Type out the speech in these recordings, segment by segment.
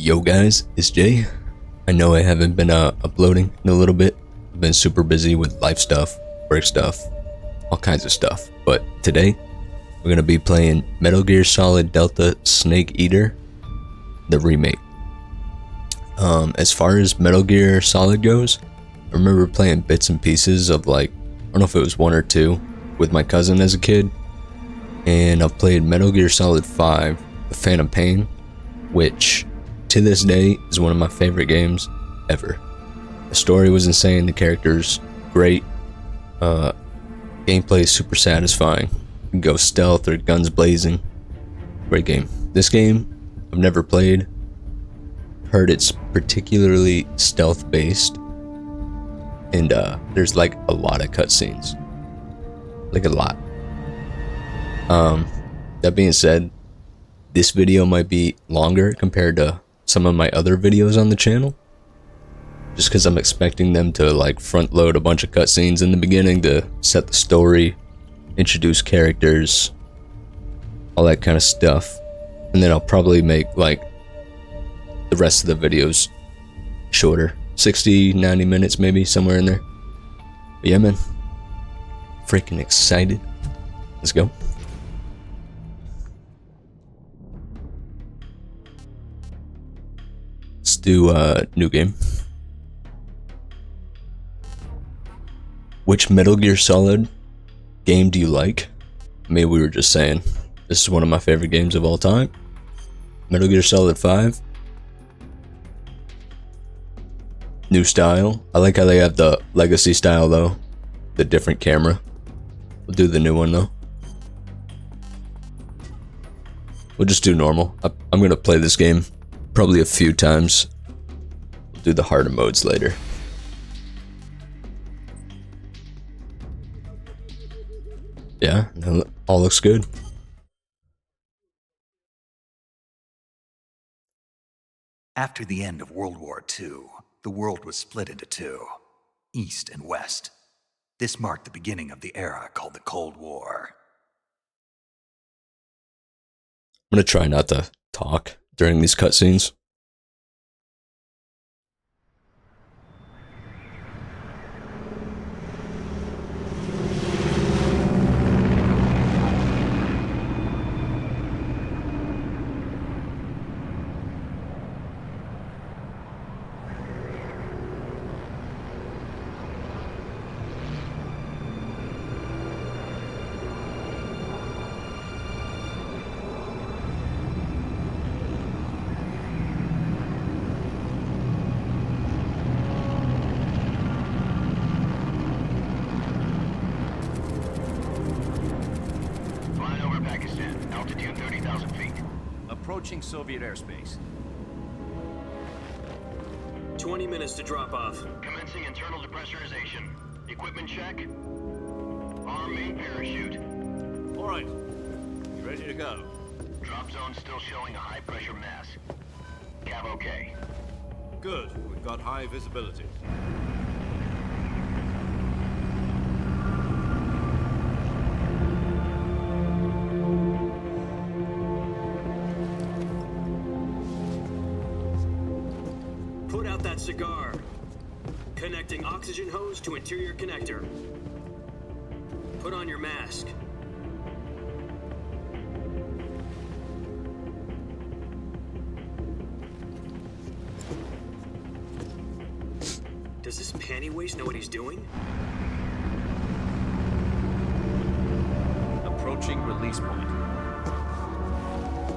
Yo guys, it's Jay. I know I haven't been uploading in a little bit. I've been super busy with life stuff, work stuff, all kinds of stuff. But today, we're going to be playing Metal Gear Solid Delta Snake Eater, the remake. As far as Metal Gear Solid goes, I remember playing bits and pieces of I don't know if it was one or two, with my cousin as a kid. And I've played Metal Gear Solid 5, The Phantom Pain, which to this day is one of my favorite games ever. The story was insane, the characters great, gameplay is super satisfying. You can go stealth or guns blazing. Great game. This game I've never played. Heard it's particularly stealth based, and there's a lot of cutscenes, a lot. That being said, this video might be longer compared to some of my other videos on the channel, just because I'm expecting them to front load a bunch of cutscenes in the beginning to set the story, introduce characters, all that kind of stuff, and then I'll probably make the rest of the videos shorter, 60-90 minutes maybe, somewhere in there. But yeah man, freaking excited. Let's go. Let's do new game. Which Metal Gear Solid game do you like? Maybe we were just saying this is one of my favorite games of all time. Metal Gear Solid 5. New style. I like how they have the legacy style though. The different camera. We'll do the new one though. We'll just do normal. I'm gonna play this game probably a few times. We'll do the harder modes later. Yeah, all looks good. After the end of World War II, the world was split into two, East and West. This marked the beginning of the era called the Cold War. I'm gonna try not to talk during these cutscenes. Altitude 30,000 feet. Approaching Soviet airspace. 20 minutes to drop off. Commencing internal depressurization. Equipment check. Arm main parachute. All right. You ready to go? Drop zone still showing a high pressure mass. Cav okay. Good. We've got high visibility. Put out that cigar. Connecting oxygen hose to interior connector. Put on your mask. Does this panty waste know what he's doing? Approaching release point.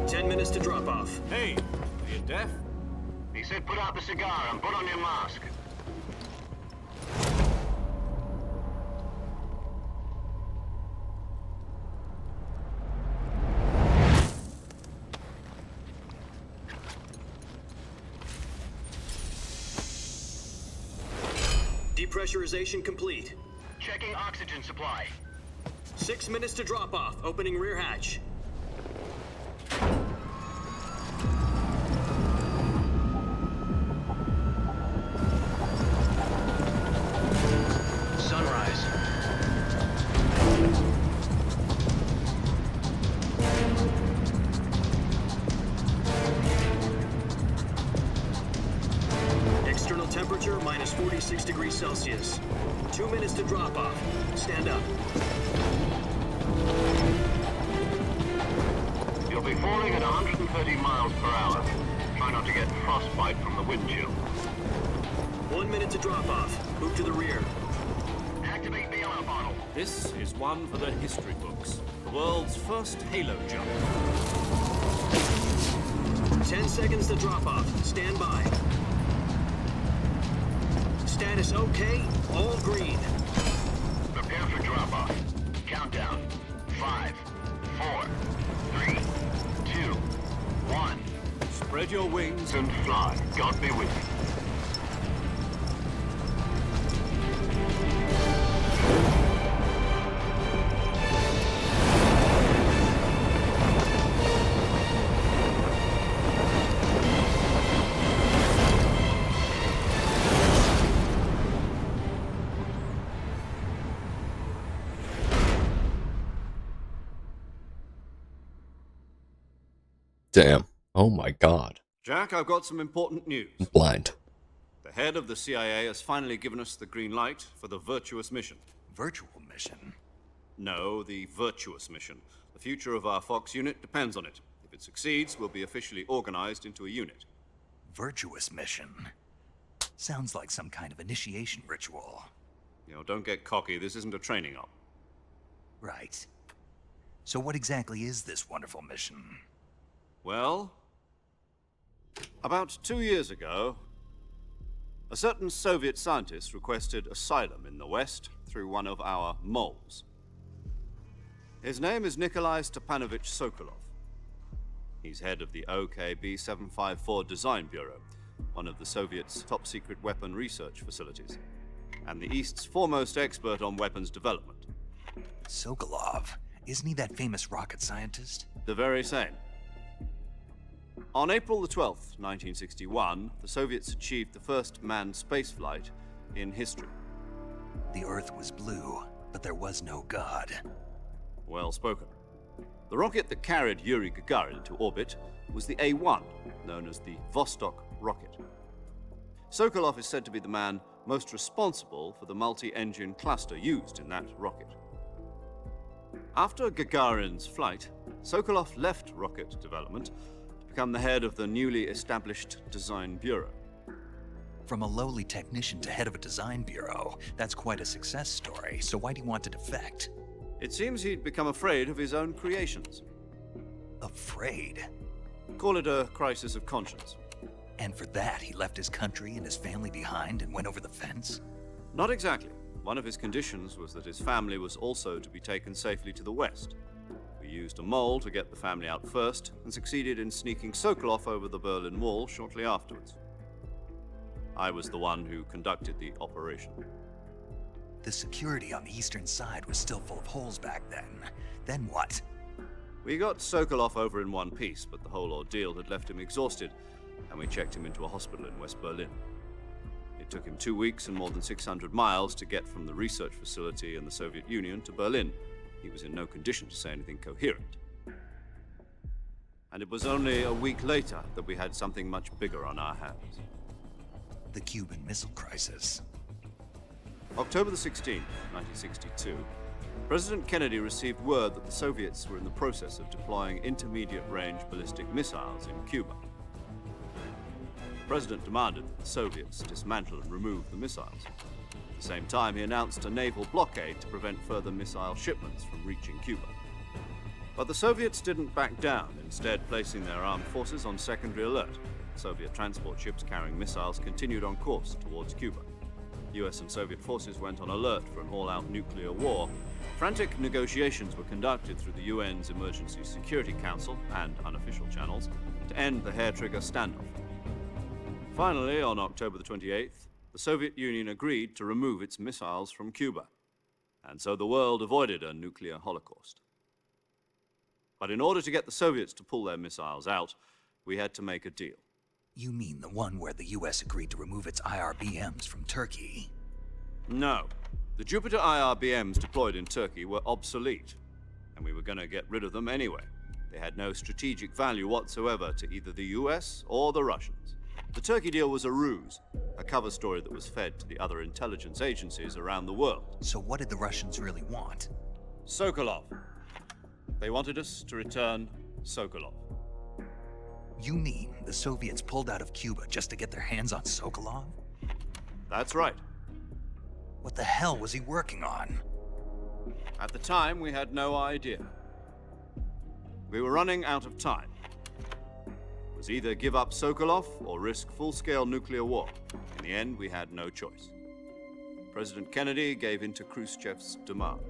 10 minutes to drop off. Hey, are you deaf? He said put out the cigar and put on your mask. Depressurization complete. Checking oxygen supply. 6 minutes to drop off. Opening rear hatch. Sunrise. 46 degrees Celsius. 2 minutes to drop off. Stand up. You'll be falling at 130 miles per hour. Try not to get frostbite from the wind chill. 1 minute to drop off. Move to the rear. Activate the alarm bottle. This is one for the history books. The world's first halo jump. 10 seconds to drop off. Stand by. Status okay. All green. Prepare for drop-off. Countdown. 5, 4, 3, 2, 1. Spread your wings And fly. God be with you. Damn. Oh my god. Jack, I've got some important news. I'm blind. The head of the CIA has finally given us the green light for the virtuous mission. Virtual mission? No, the virtuous mission. The future of our Fox unit depends on it. If it succeeds, we'll be officially organized into a unit. Virtuous mission? Sounds like some kind of initiation ritual. You know, don't get cocky. This isn't a training op. Right. So what exactly is this wonderful mission? Well, about 2 years ago, a certain Soviet scientist requested asylum in the West through one of our moles. His name is Nikolai Stepanovich Sokolov. He's head of the OKB 754 Design Bureau, one of the Soviets' top-secret weapon research facilities, and the East's foremost expert on weapons development. Sokolov? Isn't he that famous rocket scientist? The very same. On April the 12th, 1961, the Soviets achieved the first manned spaceflight in history. The Earth was blue, but there was no God. Well spoken. The rocket that carried Yuri Gagarin to orbit was the A-1, known as the Vostok rocket. Sokolov is said to be the man most responsible for the multi-engine cluster used in that rocket. After Gagarin's flight, Sokolov left rocket development to become the head of the newly established Design Bureau. From a lowly technician to head of a design bureau, that's quite a success story, so why'd he want to defect? It seems he'd become afraid of his own creations. Afraid? Call it a crisis of conscience. And for that, he left his country and his family behind and went over the fence? Not exactly. One of his conditions was that his family was also to be taken safely to the west. We used a mole to get the family out first and succeeded in sneaking Sokolov over the Berlin Wall shortly afterwards. I was the one who conducted the operation. The security on the eastern side was still full of holes back then. Then what? We got Sokolov over in one piece, but the whole ordeal had left him exhausted, and we checked him into a hospital in West Berlin. It took him 2 weeks and more than 600 miles to get from the research facility in the Soviet Union to Berlin. He was in no condition to say anything coherent. And it was only a week later that we had something much bigger on our hands. The Cuban Missile Crisis. October the 16th, 1962, President Kennedy received word that the Soviets were in the process of deploying intermediate-range ballistic missiles in Cuba. The President demanded that the Soviets dismantle and remove the missiles. At the same time, he announced a naval blockade to prevent further missile shipments from reaching Cuba. But the Soviets didn't back down, instead placing their armed forces on secondary alert. Soviet transport ships carrying missiles continued on course towards Cuba. US and Soviet forces went on alert for an all-out nuclear war. Frantic negotiations were conducted through the UN's Emergency Security Council and unofficial channels to end the hair-trigger standoff. Finally, on October the 28th, the Soviet Union agreed to remove its missiles from Cuba, and so the world avoided a nuclear holocaust. But in order to get the Soviets to pull their missiles out, we had to make a deal. You mean the one where the US agreed to remove its IRBMs from Turkey? No. The Jupiter IRBMs deployed in Turkey were obsolete, and we were going to get rid of them anyway. They had no strategic value whatsoever to either the US or the Russians. The Turkey deal was a ruse, a cover story that was fed to the other intelligence agencies around the world. So what did the Russians really want? Sokolov. They wanted us to return Sokolov. You mean the Soviets pulled out of Cuba just to get their hands on Sokolov? That's right. What the hell was he working on? At the time, we had no idea. We were running out of time. It was either give up Sokolov or risk full-scale nuclear war. In the end, we had no choice. President Kennedy gave in to Khrushchev's demand.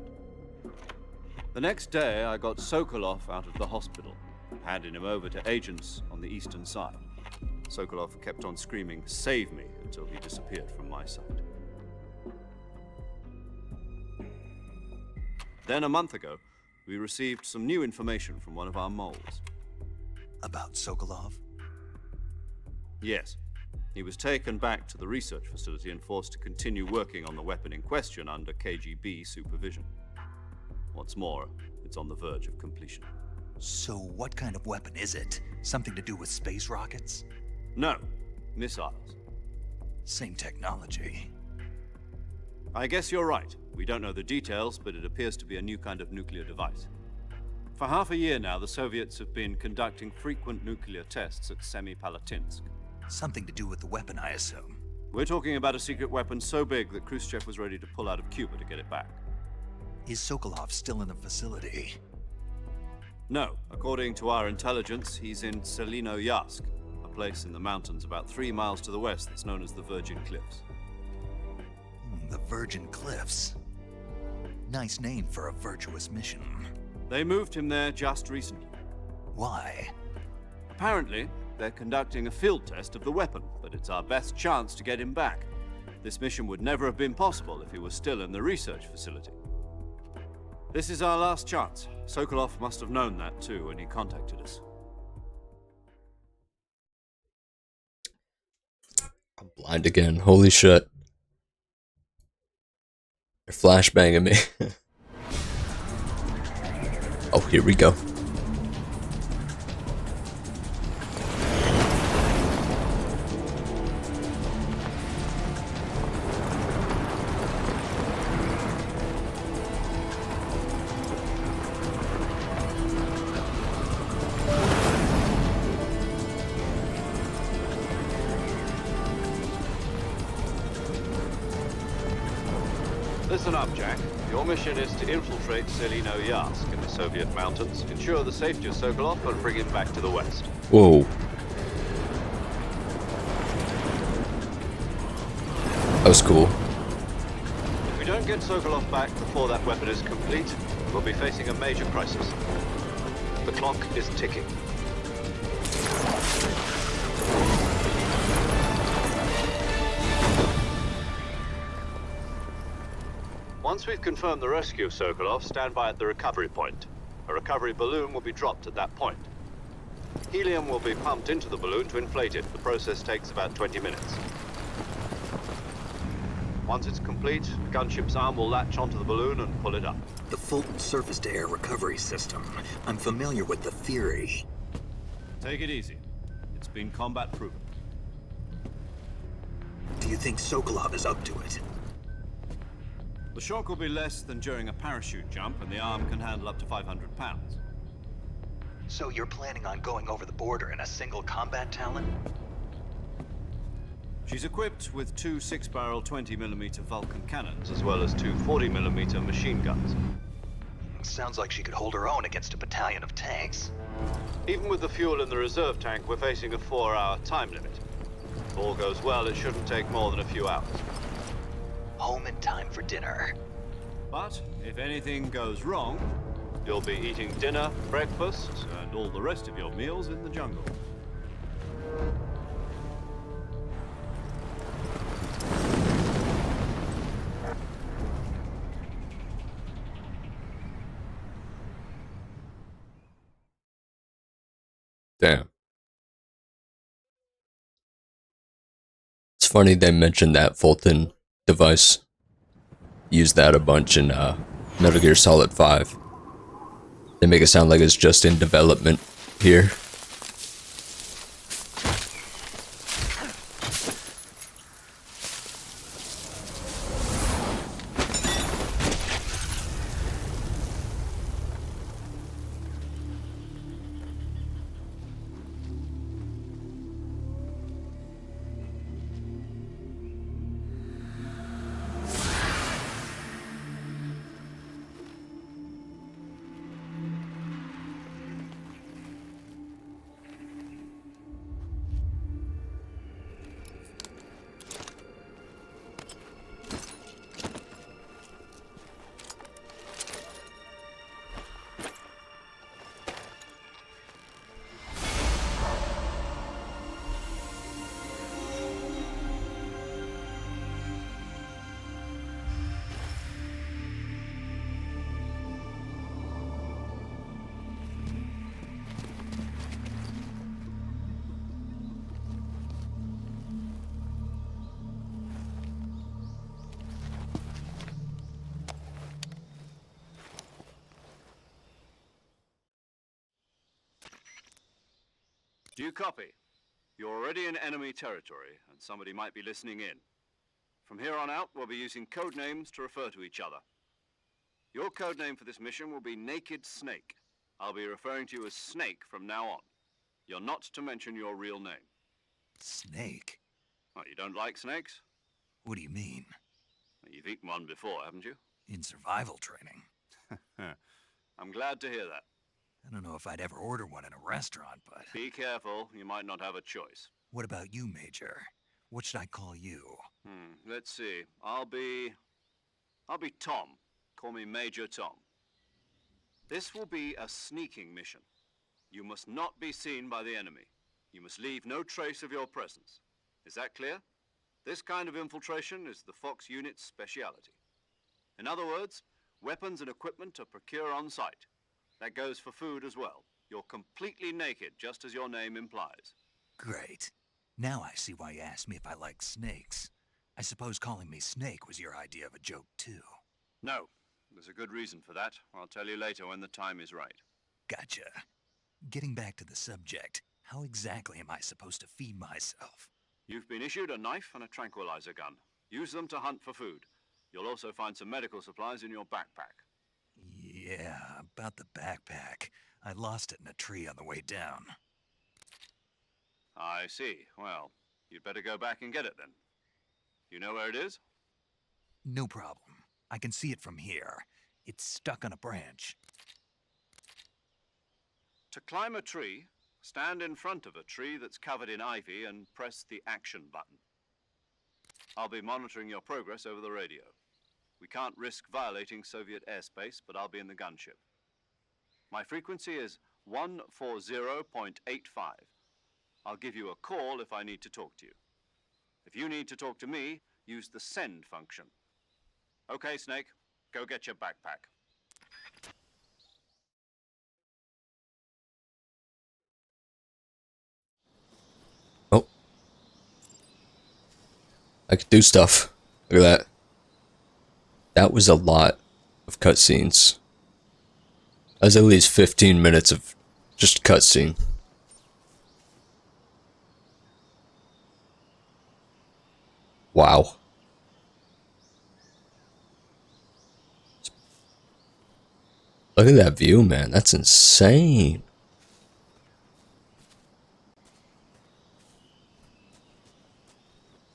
The next day, I got Sokolov out of the hospital, handing him over to agents on the eastern side. Sokolov kept on screaming, "Save me," until he disappeared from my sight. Then, a month ago, we received some new information from one of our moles. About Sokolov? Yes. He was taken back to the research facility and forced to continue working on the weapon in question under KGB supervision. What's more, it's on the verge of completion. So what kind of weapon is it? Something to do with space rockets? No, missiles. Same technology. I guess you're right. We don't know the details, but it appears to be a new kind of nuclear device. For half a year now, the Soviets have been conducting frequent nuclear tests at Semipalatinsk. Something to do with the weapon, I assume. We're talking about a secret weapon so big that Khrushchev was ready to pull out of Cuba to get it back. Is Sokolov still in the facility? No, according to our intelligence, he's in Selino-Yarsk, a place in the mountains about 3 miles to the west that's known as the Virgin Cliffs. The Virgin Cliffs. Nice name for a virtuous mission. They moved him there just recently. Why? Apparently, they're conducting a field test of the weapon, but it's our best chance to get him back. This mission would never have been possible if he was still in the research facility. This is our last chance. Sokolov must have known that too when he contacted us. I'm blind again. Holy shit. They're flashbanging me. Oh, here we go. Listen up, Jack. Your mission is to infiltrate Selino-Yarsk in the Soviet mountains, ensure the safety of Sokolov, and bring him back to the west. Whoa. That was cool. If we don't get Sokolov back before that weapon is complete, we'll be facing a major crisis. The clock is ticking. Once we've confirmed the rescue of Sokolov, stand by at the recovery point. A recovery balloon will be dropped at that point. Helium will be pumped into the balloon to inflate it. The process takes about 20 minutes. Once it's complete, the gunship's arm will latch onto the balloon and pull it up. The Fulton surface-to-air recovery system. I'm familiar with the theory. Take it easy. It's been combat proven. Do you think Sokolov is up to it? The shock will be less than during a parachute jump, and the arm can handle up to 500 pounds. So you're planning on going over the border in a single combat Talon? She's equipped with 2 6-barrel 20mm Vulcan cannons, as well as 2 40mm machine guns. Sounds like she could hold her own against a battalion of tanks. Even with the fuel in the reserve tank, we're facing a 4-hour time limit. If all goes well, it shouldn't take more than a few hours. Home in time for dinner. But if anything goes wrong, you'll be eating dinner, breakfast, and all the rest of your meals in the jungle. Damn. It's funny they mentioned that Fulton device. Used that a bunch in Metal Gear Solid 5. They make it sound like it's just in development here. Do you copy? You're already in enemy territory, and somebody might be listening in. From here on out, we'll be using code names to refer to each other. Your code name for this mission will be Naked Snake. I'll be referring to you as Snake from now on. You're not to mention your real name. Snake? What, you don't like snakes? What do you mean? You've eaten one before, haven't you? In survival training? I'm glad to hear that. I don't know if I'd ever order one in a restaurant, but... Be careful, you might not have a choice. What about you, Major? What should I call you? Let's see. I'll be Tom. Call me Major Tom. This will be a sneaking mission. You must not be seen by the enemy. You must leave no trace of your presence. Is that clear? This kind of infiltration is the Fox unit's speciality. In other words, weapons and equipment are procured on site. That goes for food as well. You're completely naked, just as your name implies. Great. Now I see why you asked me if I like snakes. I suppose calling me Snake was your idea of a joke, too. No, there's a good reason for that. I'll tell you later when the time is right. Gotcha. Getting back to the subject, how exactly am I supposed to feed myself? You've been issued a knife and a tranquilizer gun. Use them to hunt for food. You'll also find some medical supplies in your backpack. Yeah, about the backpack. I lost it in a tree on the way down. I see. Well, you'd better go back and get it then. You know where it is? No problem. I can see it from here. It's stuck on a branch. To climb a tree, stand in front of a tree that's covered in ivy and press the action button. I'll be monitoring your progress over the radio. We can't risk violating Soviet airspace, but I'll be in the gunship. My frequency is 140.85. I'll give you a call if I need to talk to you. If you need to talk to me, use the send function. Okay, Snake, go get your backpack. Oh. I could do stuff. Look at that. That was a lot of cutscenes. That was at least 15 minutes of just cutscene. Wow. Look at that view, man. That's insane.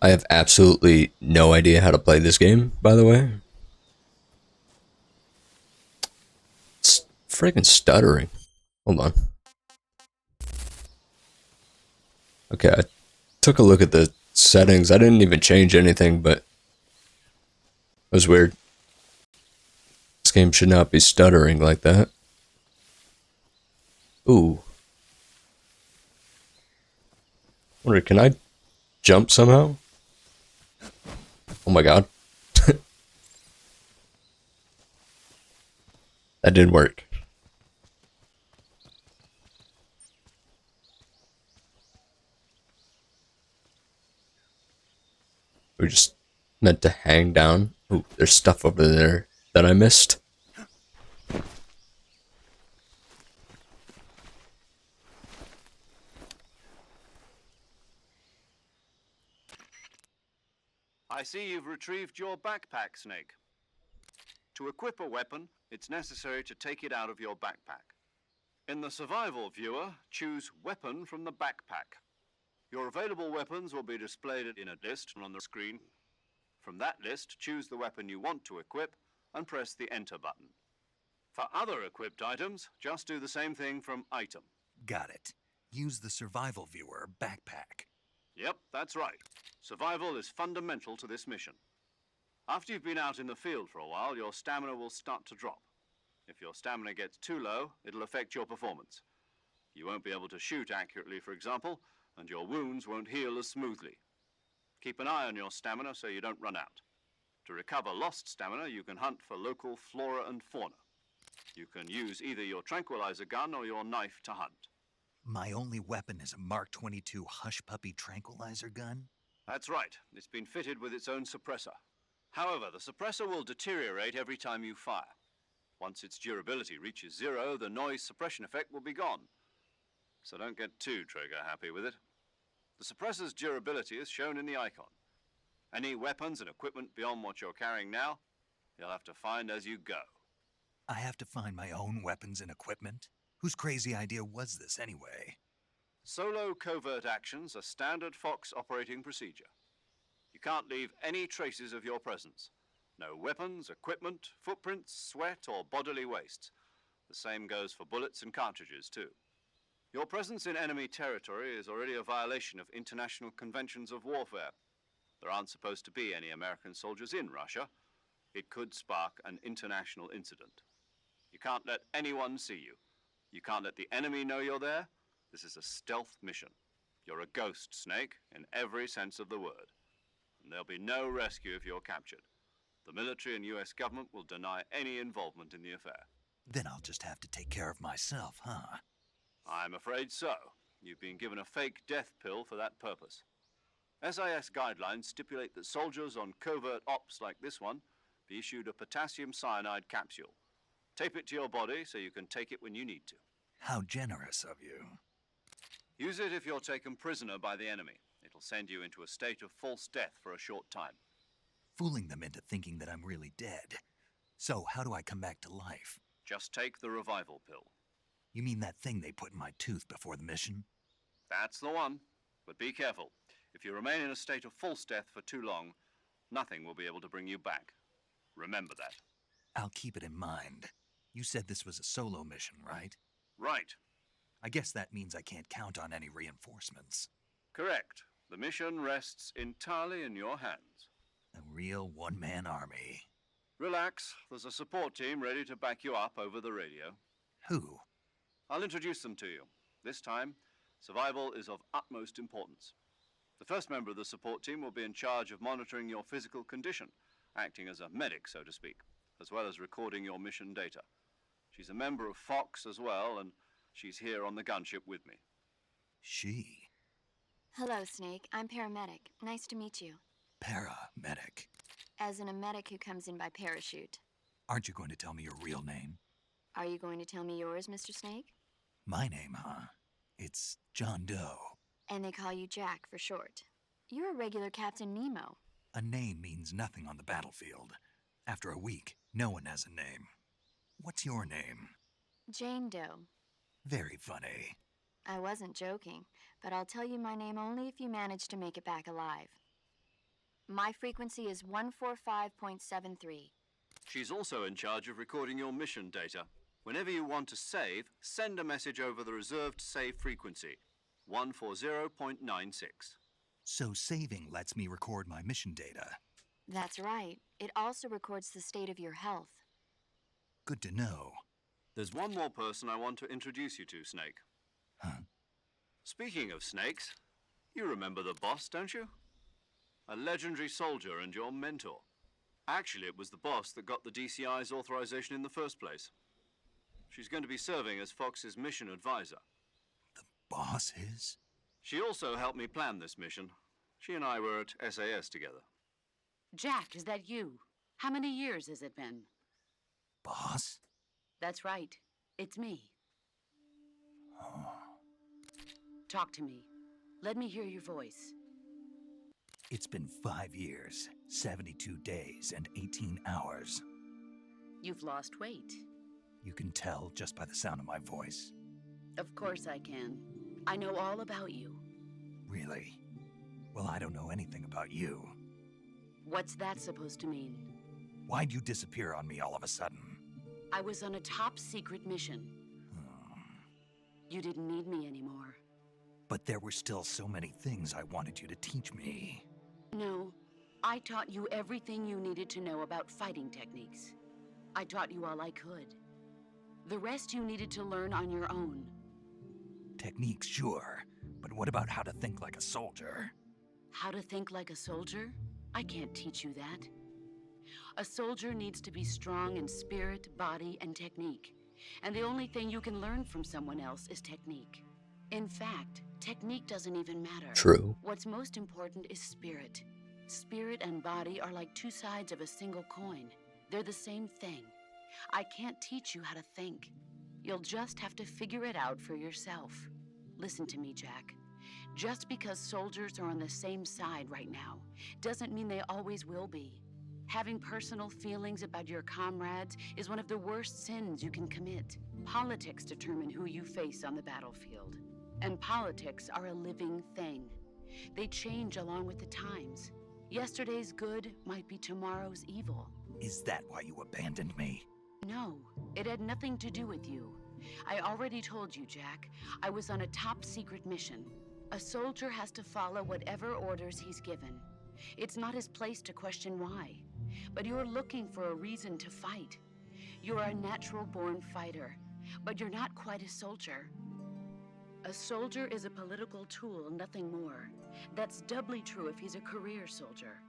I have absolutely no idea how to play this game, by the way. It's freaking stuttering. Hold on. Okay, I took a look at the settings. I didn't even change anything, but it was weird. This game should not be stuttering like that. Ooh. Wonder, can I jump somehow? Oh my god. That didn't work. We're just meant to hang down. Ooh, there's stuff over there that I missed. I see you've retrieved your backpack, Snake. To equip a weapon, it's necessary to take it out of your backpack. In the survival viewer, choose Weapon from the backpack. Your available weapons will be displayed in a list on the screen. From that list, choose the weapon you want to equip and press the Enter button. For other equipped items, just do the same thing from Item. Got it. Use the survival viewer backpack. Yep, that's right. Survival is fundamental to this mission. After you've been out in the field for a while, your stamina will start to drop. If your stamina gets too low, it'll affect your performance. You won't be able to shoot accurately, for example, and your wounds won't heal as smoothly. Keep an eye on your stamina so you don't run out. To recover lost stamina, you can hunt for local flora and fauna. You can use either your tranquilizer gun or your knife to hunt. My only weapon is a Mark 22 Hush Puppy tranquilizer gun? That's right. It's been fitted with its own suppressor. However, the suppressor will deteriorate every time you fire. Once its durability reaches 0, the noise suppression effect will be gone. so don't get too trigger happy with it. The suppressor's durability is shown in the icon. Any weapons and equipment beyond what you're carrying now, you'll have to find as you go. I have to find my own weapons and equipment? Whose crazy idea was this anyway? Solo covert actions are standard Fox operating procedure. You can't leave any traces of your presence. No weapons, equipment, footprints, sweat, or bodily waste. The same goes for bullets and cartridges, too. Your presence in enemy territory is already a violation of international conventions of warfare. There aren't supposed to be any American soldiers in Russia. It could spark an international incident. You can't let anyone see you. You can't let the enemy know you're there. This is a stealth mission. You're a ghost, Snake, in every sense of the word. And there'll be no rescue if you're captured. The military and US government will deny any involvement in the affair. Then I'll just have to take care of myself, huh? I'm afraid so. You've been given a fake death pill for that purpose. SIS guidelines stipulate that soldiers on covert ops like this one be issued a potassium cyanide capsule. Tape it to your body so you can take it when you need to. How generous of you. Use it if you're taken prisoner by the enemy. It'll send you into a state of false death for a short time. Fooling them into thinking that I'm really dead. So how do I come back to life? Just take the revival pill. You mean that thing they put in my tooth before the mission? That's the one. But be careful. If you remain in a state of false death for too long, nothing will be able to bring you back. Remember that. I'll keep it in mind. You said this was a solo mission, right? Right. I guess that means I can't count on any reinforcements. Correct. The mission rests entirely in your hands. A real one-man army. Relax. There's a support team ready to back you up over the radio. Who? I'll introduce them to you. This time, survival is of utmost importance. The first member of the support team will be in charge of monitoring your physical condition, acting as a medic, so to speak, as well as recording your mission data. She's a member of Fox as well, and she's here on the gunship with me. She? Hello, Snake. I'm paramedic. Nice to meet you. Paramedic. As in a medic who comes in by parachute. Aren't you going to tell me your real name? Are you going to tell me yours, Mr. Snake? My name, huh? It's John Doe. And they call you Jack for short. You're a regular Captain Nemo. A name means nothing on the battlefield. After a week, no one has a name. What's your name? Jane Doe. Very funny. I wasn't joking, but I'll tell you my name only if you manage to make it back alive. My frequency is 145.73. She's also in charge of recording your mission data. Whenever you want to save, send a message over the reserved save frequency, 140.96. So saving lets me record my mission data. That's right. It also records the state of your health. Good to know. There's one more person I want to introduce you to, Snake. Huh? Speaking of snakes, you remember the boss, don't you? A legendary soldier and your mentor. Actually, it was the boss that got the DCI's authorization in the first place. She's going to be serving as Fox's mission advisor. The boss is? She also helped me plan this mission. She and I were at SAS together. Jack, is that you? How many years has it been? Boss? That's right. It's me. Talk to me. Let me hear your voice. It's been 5 years, 72 days, and 18 hours. You've lost weight. You can tell just by the sound of my voice. Of course I can. I know all about you. Really? Well, I don't know anything about you. What's that supposed to mean? Why'd you disappear on me all of a sudden? I was on a top secret mission. You didn't need me anymore. But there were still so many things I wanted you to teach me. No, I taught you everything you needed to know about fighting techniques. I taught you all I could. The rest you needed to learn on your own. Techniques, sure. But what about how to think like a soldier? How to think like a soldier? I can't teach you that. A soldier needs to be strong in spirit, body, and technique. And the only thing you can learn from someone else is technique. In fact, technique doesn't even matter. True. What's most important is spirit. Spirit and body are like two sides of a single coin. They're the same thing. I can't teach you how to think. You'll just have to figure it out for yourself. Listen to me, Jack. Just because soldiers are on the same side right now doesn't mean they always will be. Having personal feelings about your comrades is one of the worst sins you can commit. Politics determine who you face on the battlefield. And politics are a living thing. They change along with the times. Yesterday's good might be tomorrow's evil. Is that why you abandoned me? No, it had nothing to do with you. I already told you, Jack. I was on a top-secret mission. A soldier has to follow whatever orders he's given. It's not his place to question why. But you're looking for a reason to fight. You're a natural-born fighter, but you're not quite a soldier. A soldier is a political tool, nothing more. That's doubly true if he's a career soldier.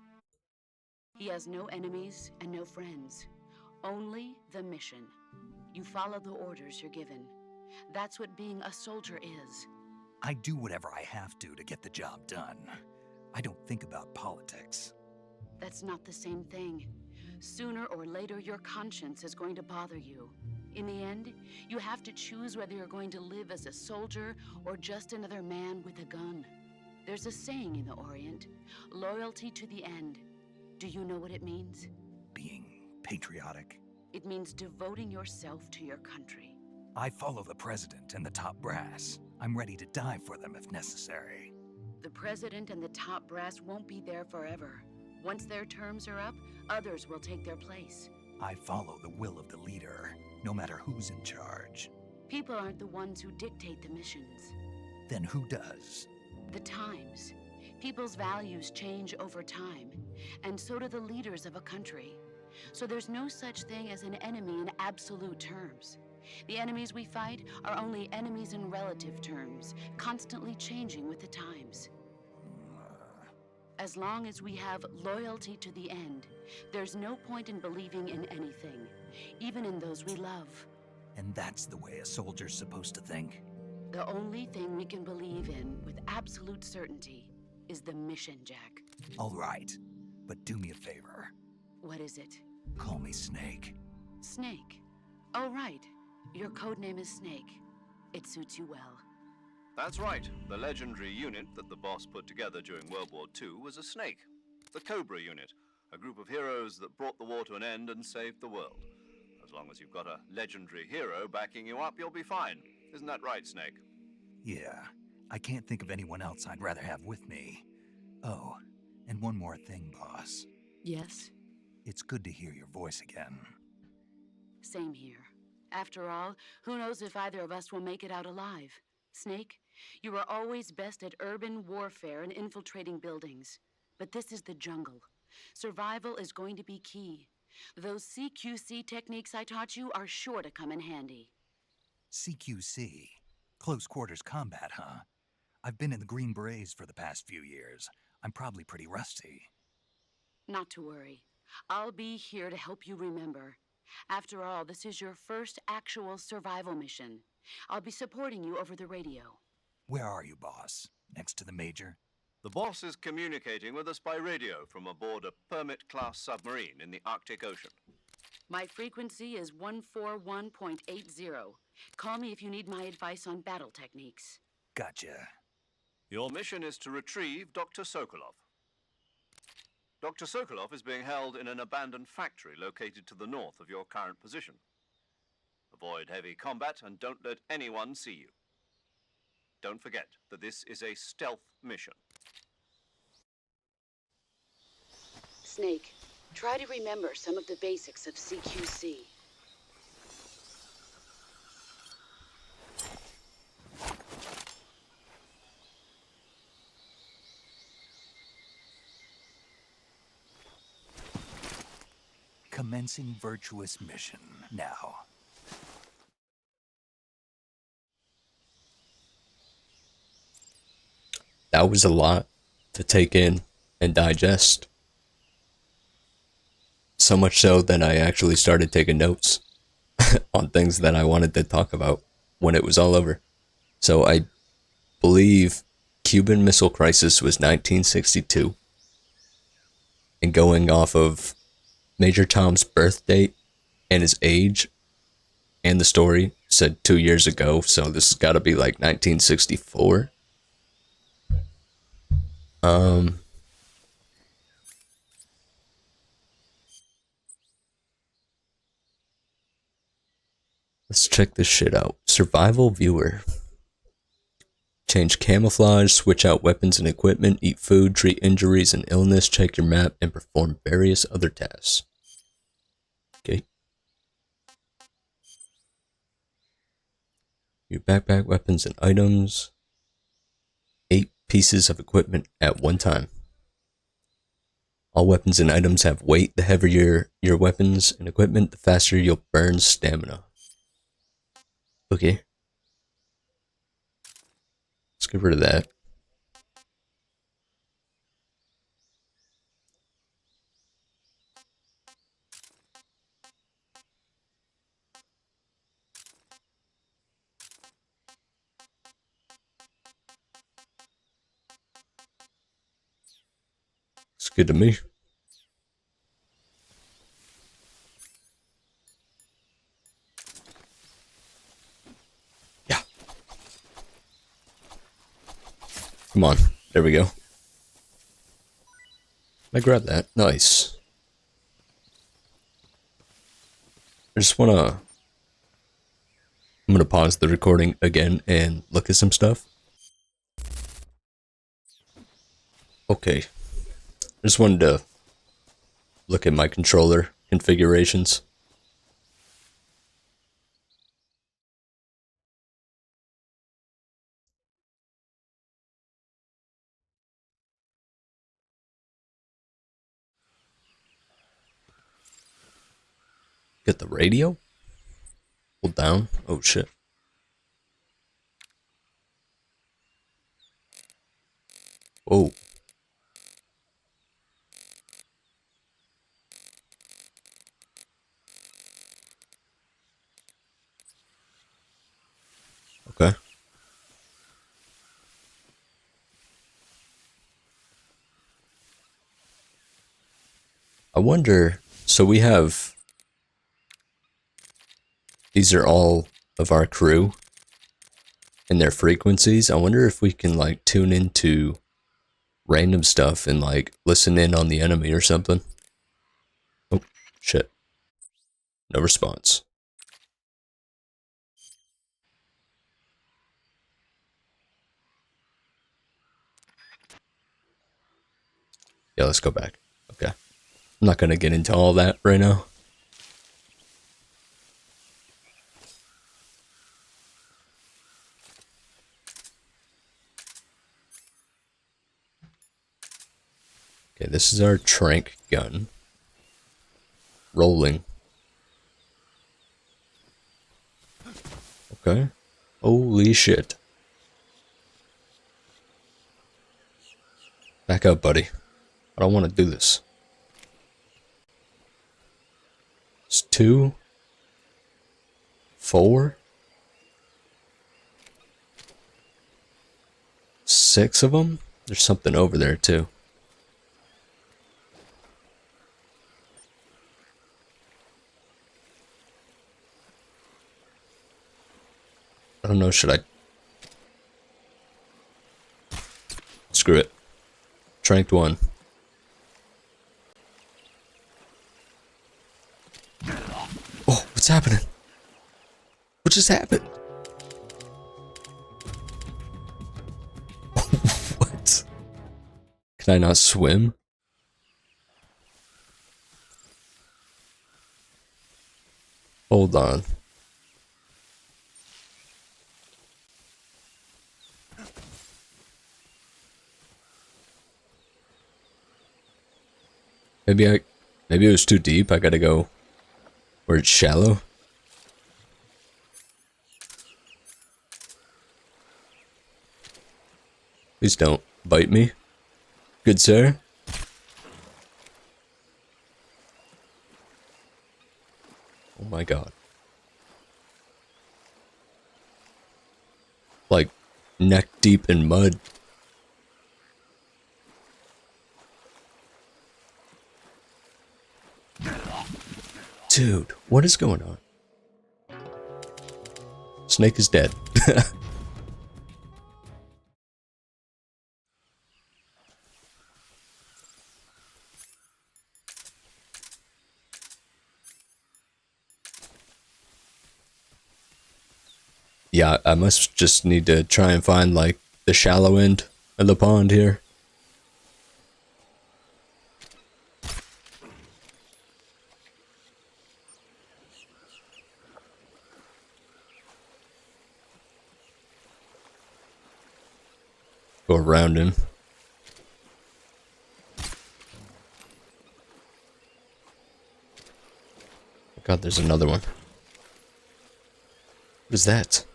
He has no enemies and no friends. Only the mission. You follow the orders you're given. That's what being a soldier is. I do whatever I have to get the job done. I don't think about politics. That's not the same thing. Sooner or later, your conscience is going to bother you. In the end, you have to choose whether you're going to live as a soldier or just another man with a gun. There's a saying in the Orient, loyalty to the end. Do you know what it means? Being patriotic. It means devoting yourself to your country. I follow the president and the top brass. I'm ready to die for them if necessary. The president and the top brass won't be there forever. Once their terms are up, others will take their place. I follow the will of the leader, no matter who's in charge. People aren't the ones who dictate the missions. Then who does? The times. People's values change over time, and so do the leaders of a country. So there's no such thing as an enemy in absolute terms. The enemies we fight are only enemies in relative terms, constantly changing with the times. As long as we have loyalty to the end, there's no point in believing in anything, even in those we love. And that's the way a soldier's supposed to think? The only thing we can believe in with absolute certainty is the mission, Jack. All right, but do me a favor. What is it? Call me Snake. Snake. Oh, right. Your codename is Snake. It suits you well. That's right. The legendary unit that the boss put together during World War II was a snake. The Cobra unit, a group of heroes that brought the war to an end and saved the world. As long as you've got a legendary hero backing you up, you'll be fine. Isn't that right, Snake? Yeah, I can't think of anyone else I'd rather have with me. Oh, and one more thing, boss. Yes? It's good to hear your voice again. Same here. After all, who knows if either of us will make it out alive? Snake, you are always best at urban warfare and infiltrating buildings. But this is the jungle. Survival is going to be key. Those CQC techniques I taught you are sure to come in handy. CQC? Close quarters combat, huh? I've been in the Green Berets for the past few years. I'm probably pretty rusty. Not to worry. I'll be here to help you remember. After all, this is your first actual survival mission. I'll be supporting you over the radio. Where are you, boss? Next to the Major? The boss is communicating with us by radio from aboard a Permit-class submarine in the Arctic Ocean. My frequency is 141.80. Call me if you need my advice on battle techniques. Gotcha. Your mission is to retrieve Dr. Sokolov. Dr. Sokolov is being held in an abandoned factory located to the north of your current position. Avoid heavy combat and don't let anyone see you. Don't forget that this is a stealth mission. Snake, try to remember some of the basics of CQC. Commencing virtuous mission now. That was a lot to take in and digest. So much so that I actually started taking notes on things that I wanted to talk about when it was all over. So I believe Cuban Missile Crisis was 1962. And going off of Major Tom's birth date and his age and the story said 2 years ago, so this has got to be like 1964. Let's check this shit out. Survival viewer. Change camouflage, switch out weapons and equipment, eat food, treat injuries and illness, check your map, and perform various other tasks. Okay. Your backpack, weapons, and items. 8 pieces of equipment at one time. All weapons and items have weight. The heavier your weapons and equipment, the faster you'll burn stamina. Okay. Let's get rid of that. It's good to me. Yeah. Come on. There we go. I grabbed that. Nice. I just wanna... I'm gonna pause the recording again and look at some stuff. Okay. I just wanted to look at my controller configurations. Get the radio? Hold down. Oh shit. Whoa. Okay. I wonder, so we have, these are all of our crew and their frequencies. I wonder if we can like tune into random stuff and like listen in on the enemy or something. Oh, shit. No response. Yeah, let's go back. Okay. I'm not gonna get into all that right now. Okay, this is our trank gun. Rolling. Okay. Holy shit. Back up, buddy. I don't want to do this. It's 2, 4, 6 of them. There's something over there too. I don't know, should I? Screw it. Tranked 1. Oh, what's happening? What just happened? What? Can I not swim? Hold on. Maybe it was too deep. I gotta go where it's shallow. Please don't bite me. Good sir. Oh my god. Like neck deep in mud. Dude, what is going on? Snake is dead. Yeah, I must just need to try and find, like, the shallow end of the pond here. Go around him. God, there's another one. What is that?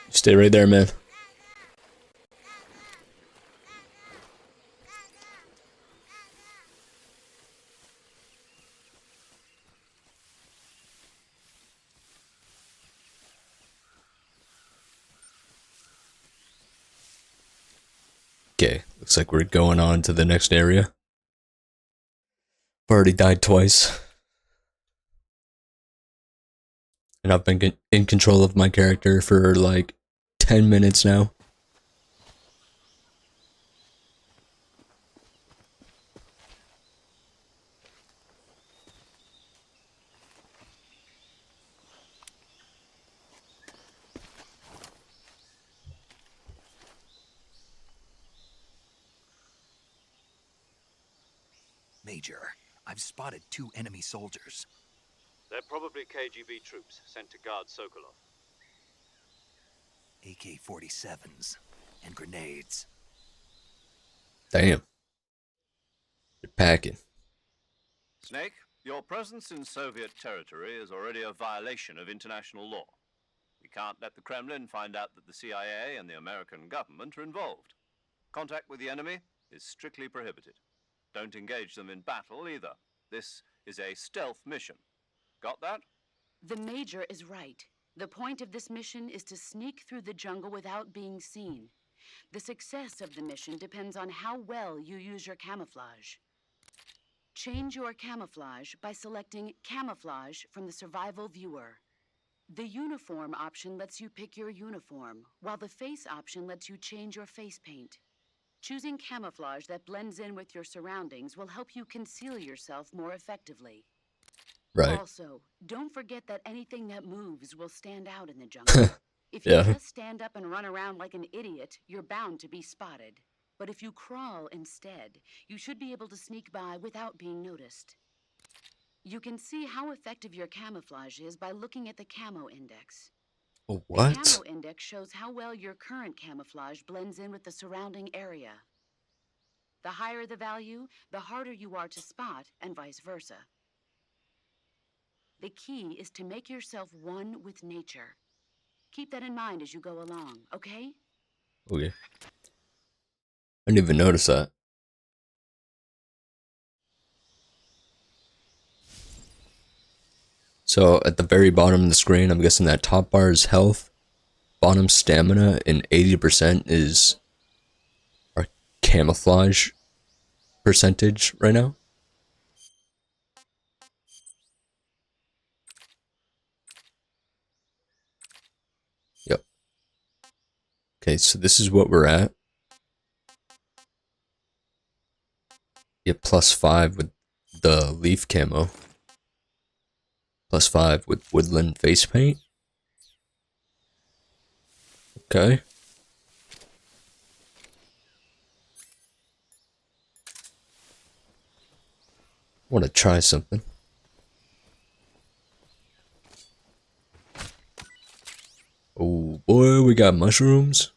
Stay right there, man. Okay, looks like we're going on to the next area. I've already died twice. And I've been in control of my character for like 10 minutes now. Major, I've spotted 2 enemy soldiers. They're probably KGB troops sent to guard Sokolov. AK-47s and grenades. Damn. They're packing. Snake, your presence in Soviet territory is already a violation of international law. We can't let the Kremlin find out that the CIA and the American government are involved. Contact with the enemy is strictly prohibited. Don't engage them in battle either. This is a stealth mission. Got that? The Major is right. The point of this mission is to sneak through the jungle without being seen. The success of the mission depends on how well you use your camouflage. Change your camouflage by selecting Camouflage from the Survival Viewer. The Uniform option lets you pick your uniform, while the Face option lets you change your face paint. Choosing camouflage that blends in with your surroundings will help you conceal yourself more effectively. Right. Also, don't forget that anything that moves will stand out in the jungle. If you Yeah. just stand up and run around like an idiot, you're bound to be spotted. But if you crawl instead, you should be able to sneak by without being noticed. You can see how effective your camouflage is by looking at the Camo Index. The What? Camo Index shows how well your current camouflage blends in with the surrounding area. The higher the value, the harder you are to spot, and vice versa. The key is to make yourself one with nature. Keep that in mind as you go along, okay? Okay. I didn't even notice that. So at the very bottom of the screen, I'm guessing that top bar is health, bottom stamina, and 80% is our camouflage percentage right now. Yep. Okay, so this is what we're at. Get +5 with the leaf camo. +5 with woodland face paint. Okay. Want to try something. Oh boy, we got mushrooms.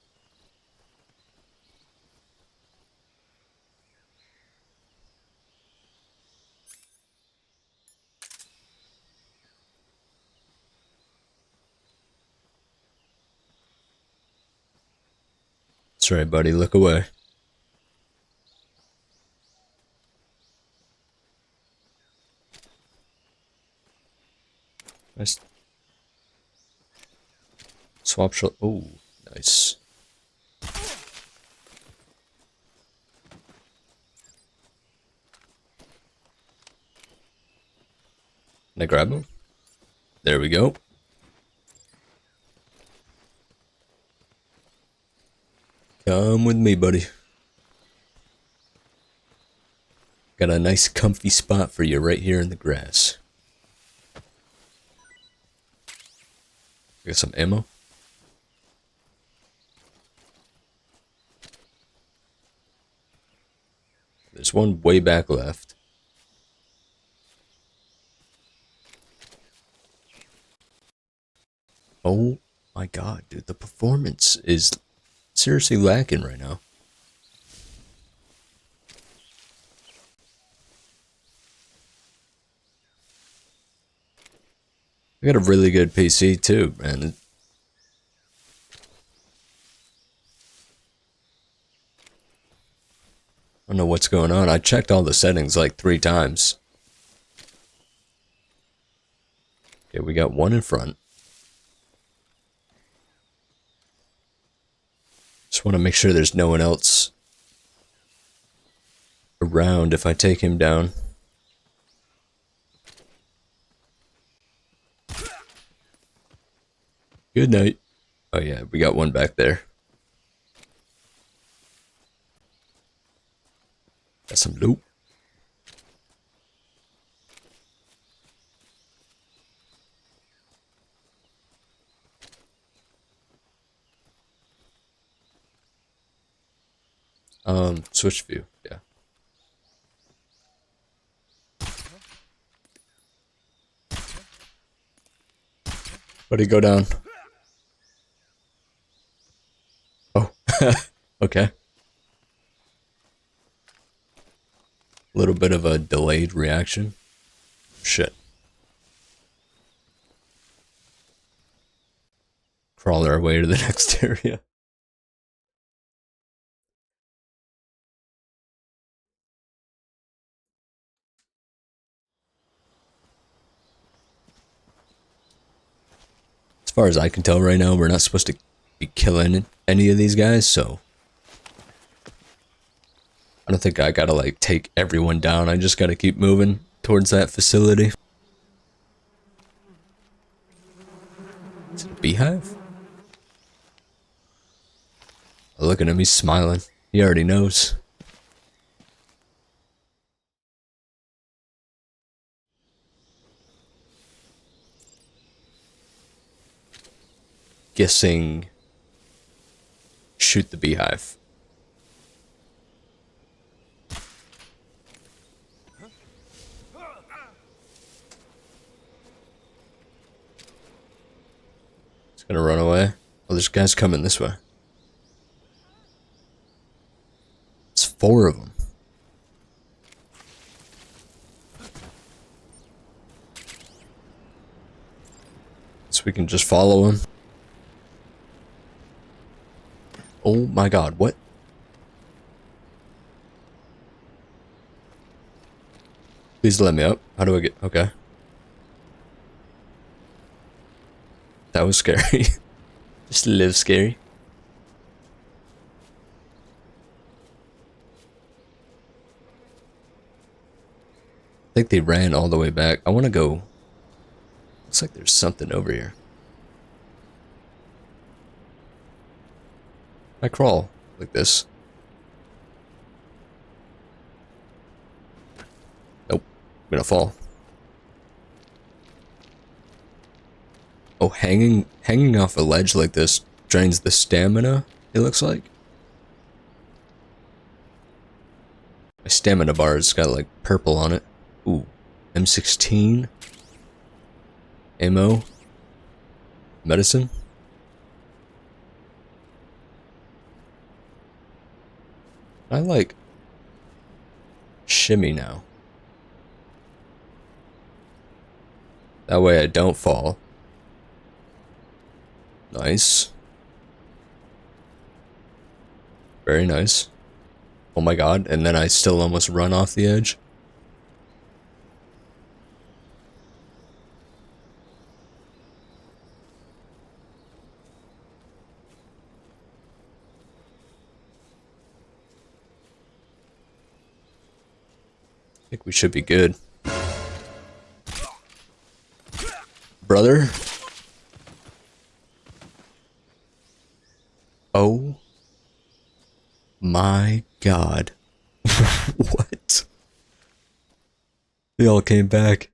That's right, buddy. Look away. Nice. Swap shot. Oh, nice. Can I grab him? There we go. Come with me, buddy. Got a nice comfy spot for you right here in the grass. Got some ammo. There's one way back left. Oh my god, dude. The performance is seriously lacking right now. I got a really good PC too, man. I don't know what's going on. I checked all the settings like 3 times. Okay, we got one in front. Just want to make sure there's no one else around if I take him down. Good night. Oh yeah, we got one back there. Got some loot. Switch view, yeah. Where'd he go down? Oh, okay. A little bit of a delayed reaction. Shit. Crawl our way to the next area. As far as I can tell right now, we're not supposed to be killing any of these guys, so I don't think I gotta like take everyone down. I just gotta keep moving towards that facility. Is it a beehive? Oh, look at him, he's smiling. He already knows. Guessing shoot the beehive. It's gonna run away. Oh, there's guys coming this way. It's 4 of them. So we can just follow him. Oh my god, what? Please let me up. How do I get... Okay. That was scary. Just a little scary. I think they ran all the way back. I want to go... Looks like there's something over here. I crawl like this. Nope. I'm gonna fall. Oh, hanging off a ledge like this drains the stamina, it looks like. My stamina bar's got like purple on it. Ooh. M16. Ammo. Medicine. I like shimmy now. That way I don't fall. Nice. Very nice. Oh my god, and then I still almost run off the edge. I think we should be good. brother. Oh my god. What? They all came back.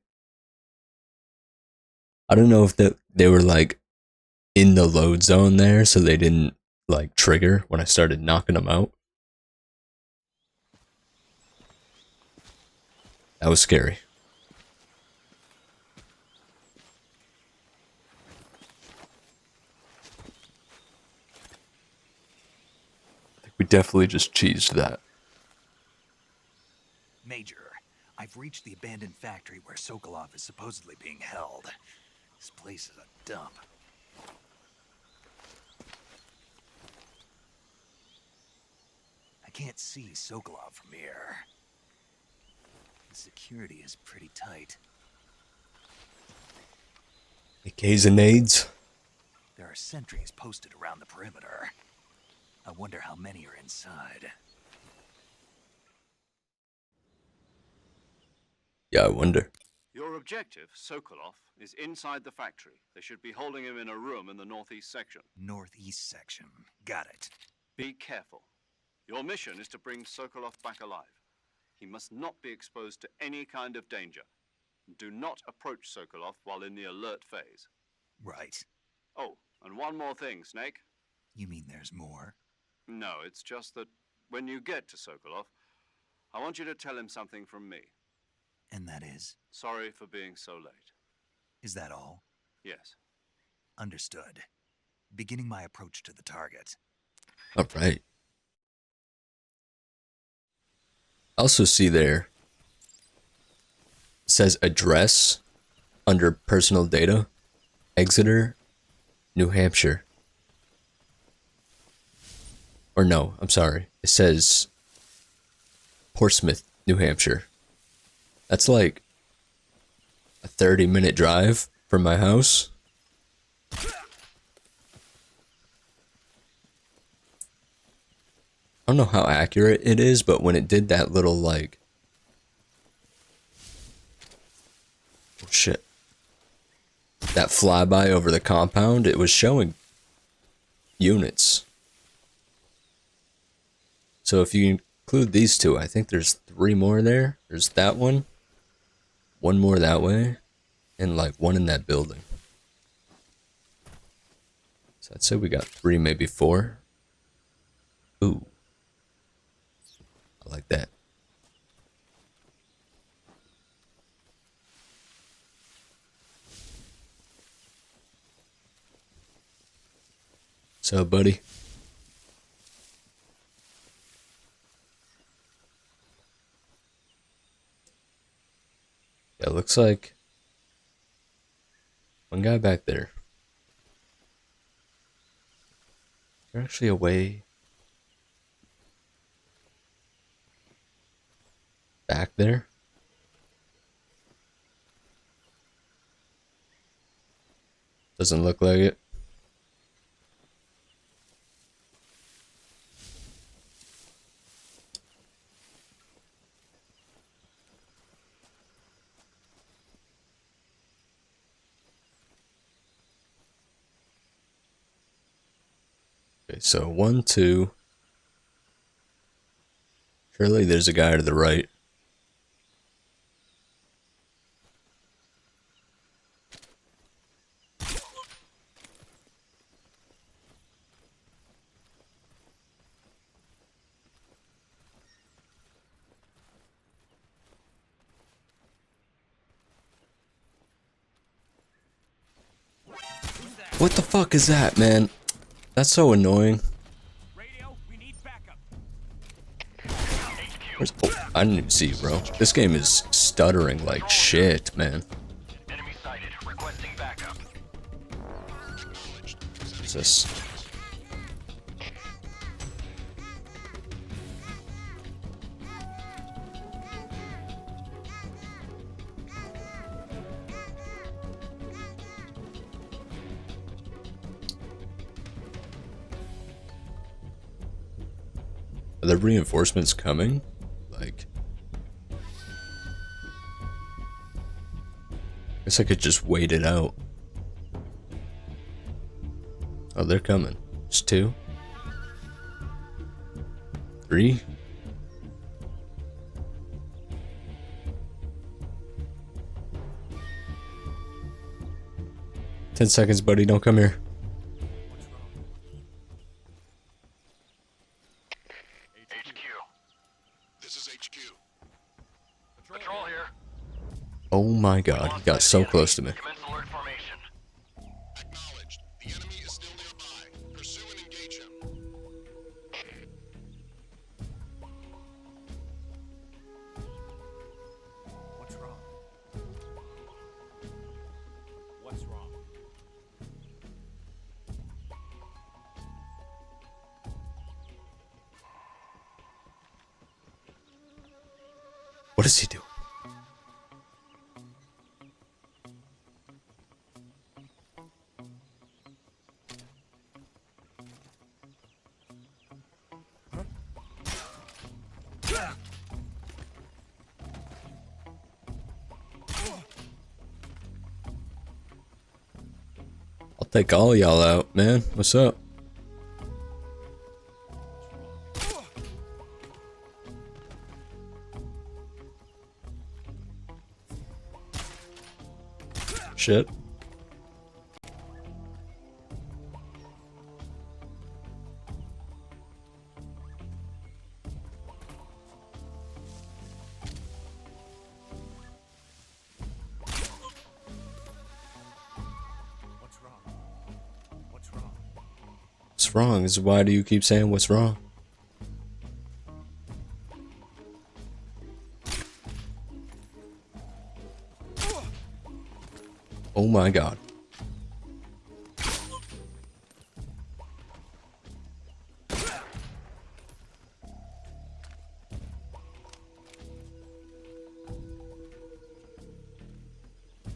I don't know if they were like in the load zone there, so they didn't like trigger when I started knocking them out. That was scary. I think we definitely just cheesed that. Major, I've reached the abandoned factory where Sokolov is supposedly being held. This place is a dump. I can't see Sokolov from here. The security is pretty tight. AKs and nades. There are sentries posted around the perimeter. I wonder how many are inside. Yeah, I wonder. Your objective, Sokolov, is inside the factory. They should be holding him in a room in the northeast section. Northeast section. Got it. Be careful. Your mission is to bring Sokolov back alive. He must not be exposed to any kind of danger. Do not approach Sokolov while in the alert phase. Right. Oh, and one more thing, Snake. You mean there's more? No, it's just that when you get to Sokolov, I want you to tell him something from me. And that is? Sorry for being so late. Is that all? Yes. Understood. Beginning my approach to the target. All right. I also see there it says address under personal data, Exeter, New Hampshire. Or no, I'm sorry. It says Portsmouth, New Hampshire. That's like a 30-minute drive from my house. I don't know how accurate it is, but when it did that little like... Oh shit. That flyby over the compound, it was showing units. So if you include these two, I think there's 3 more there. There's that one more that way, and like one in that building. So I'd say we got 3, maybe 4. Ooh. I like that. So, buddy. Yeah, it looks like one guy back there. They're actually away back there. Doesn't look like it. Okay, so 1, 2. Surely there's a guy to the right. What the fuck is that, man? That's so annoying. Radio, we need backup. Oh, I didn't even see you, bro. This game is stuttering like shit, man. Enemy sighted. Requesting backup. What's this? Are the reinforcements coming? Like... Guess I could just wait it out. Oh, they're coming. It's 2. 3. Ten seconds, buddy. Don't come here. HQ. This is HQ. Patrol here. Oh my god, he got so close to me. Commence alert formation. Acknowledged. The enemy is still nearby. Pursue and engage him. What's wrong? What's wrong? What does he do? I'll take all y'all out, man. What's up? Shit. What's wrong? What's wrong? What's wrong? Is why do you keep saying what's wrong? Oh my god.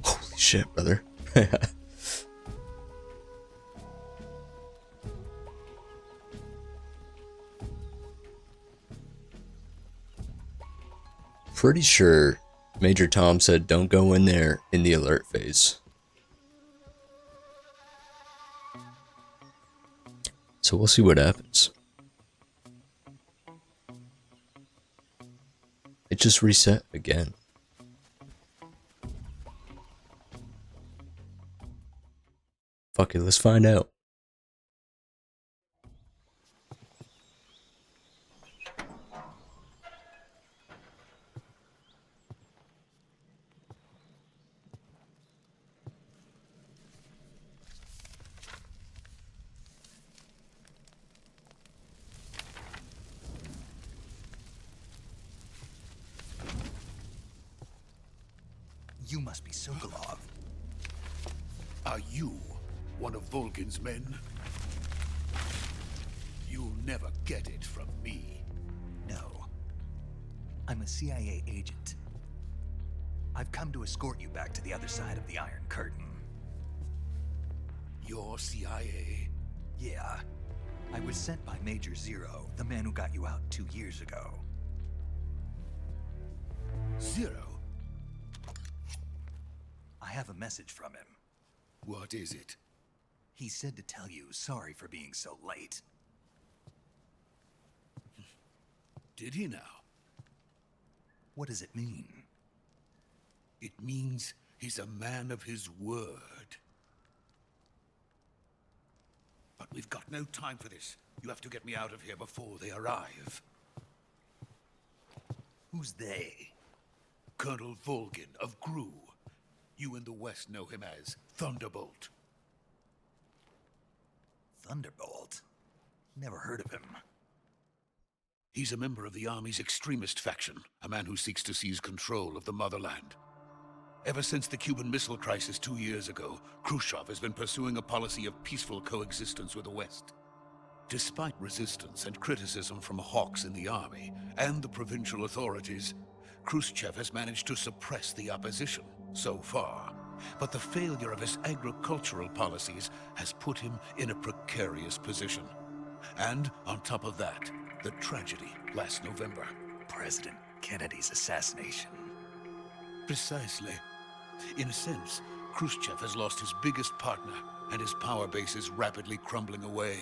Holy shit, brother. Pretty sure Major Tom said don't go in there in the alert phase. So we'll see what happens. It just reset again. Fuck it, let's find out. You must be Sokolov. Are you one of Volgin's men? You'll never get it from me. No. I'm a CIA agent. I've come to escort you back to the other side of the Iron Curtain. You're CIA? Yeah. I was sent by Major Zero, the man who got you out 2 years ago. Zero? I have a message from him. What is it? He said to tell you sorry for being so late. Did he now? What does it mean? It means he's a man of his word. But we've got no time for this. You have to get me out of here before they arrive. Who's they? Colonel Volgin of Gru. You in the West know him as Thunderbolt. Thunderbolt? Never heard of him. He's a member of the Army's extremist faction, a man who seeks to seize control of the motherland. Ever since the Cuban Missile Crisis 2 years ago, Khrushchev has been pursuing a policy of peaceful coexistence with the West. Despite resistance and criticism from hawks in the Army and the provincial authorities, Khrushchev has managed to suppress the opposition so far. But the failure of his agricultural policies has put him in a precarious position. And on top of that, the tragedy last November. President Kennedy's assassination. Precisely. In a sense, Khrushchev has lost his biggest partner and his power base is rapidly crumbling away.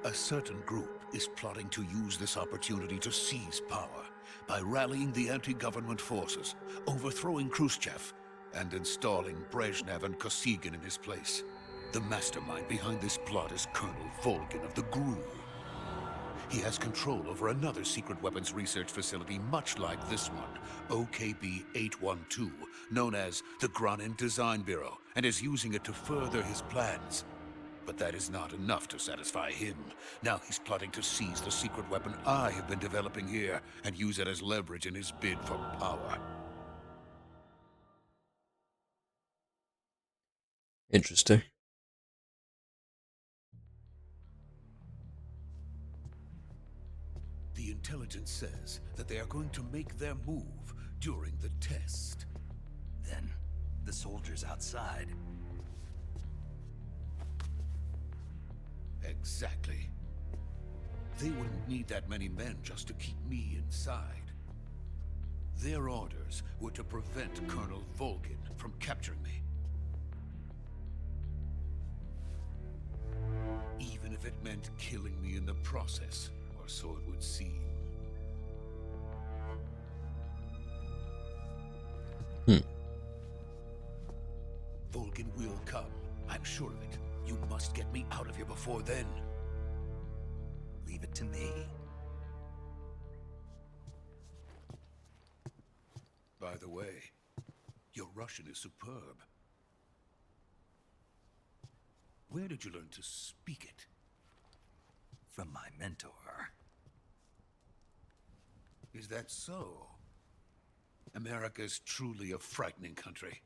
A certain group is plotting to use this opportunity to seize power by rallying the anti-government forces, overthrowing Khrushchev, and installing Brezhnev and Kosygin in his place. The mastermind behind this plot is Colonel Volgin of the GRU. He has control over another secret weapons research facility much like this one, OKB-812, known as the Granin Design Bureau, and is using it to further his plans. But that is not enough to satisfy him. Now he's plotting to seize the secret weapon I have been developing here and use it as leverage in his bid for power. Interesting. The intelligence says that they are going to make their move during the test. Then, the soldiers outside. Exactly. They wouldn't need that many men just to keep me inside. Their orders were to prevent Colonel Volgin from capturing me. Even if it meant killing me in the process, or so it would seem. Volgin will come. I'm sure of it. You must get me out of here before then. Leave it to me. By the way, your Russian is superb. Where did you learn to speak it? From my mentor. Is that so? America is truly a frightening country.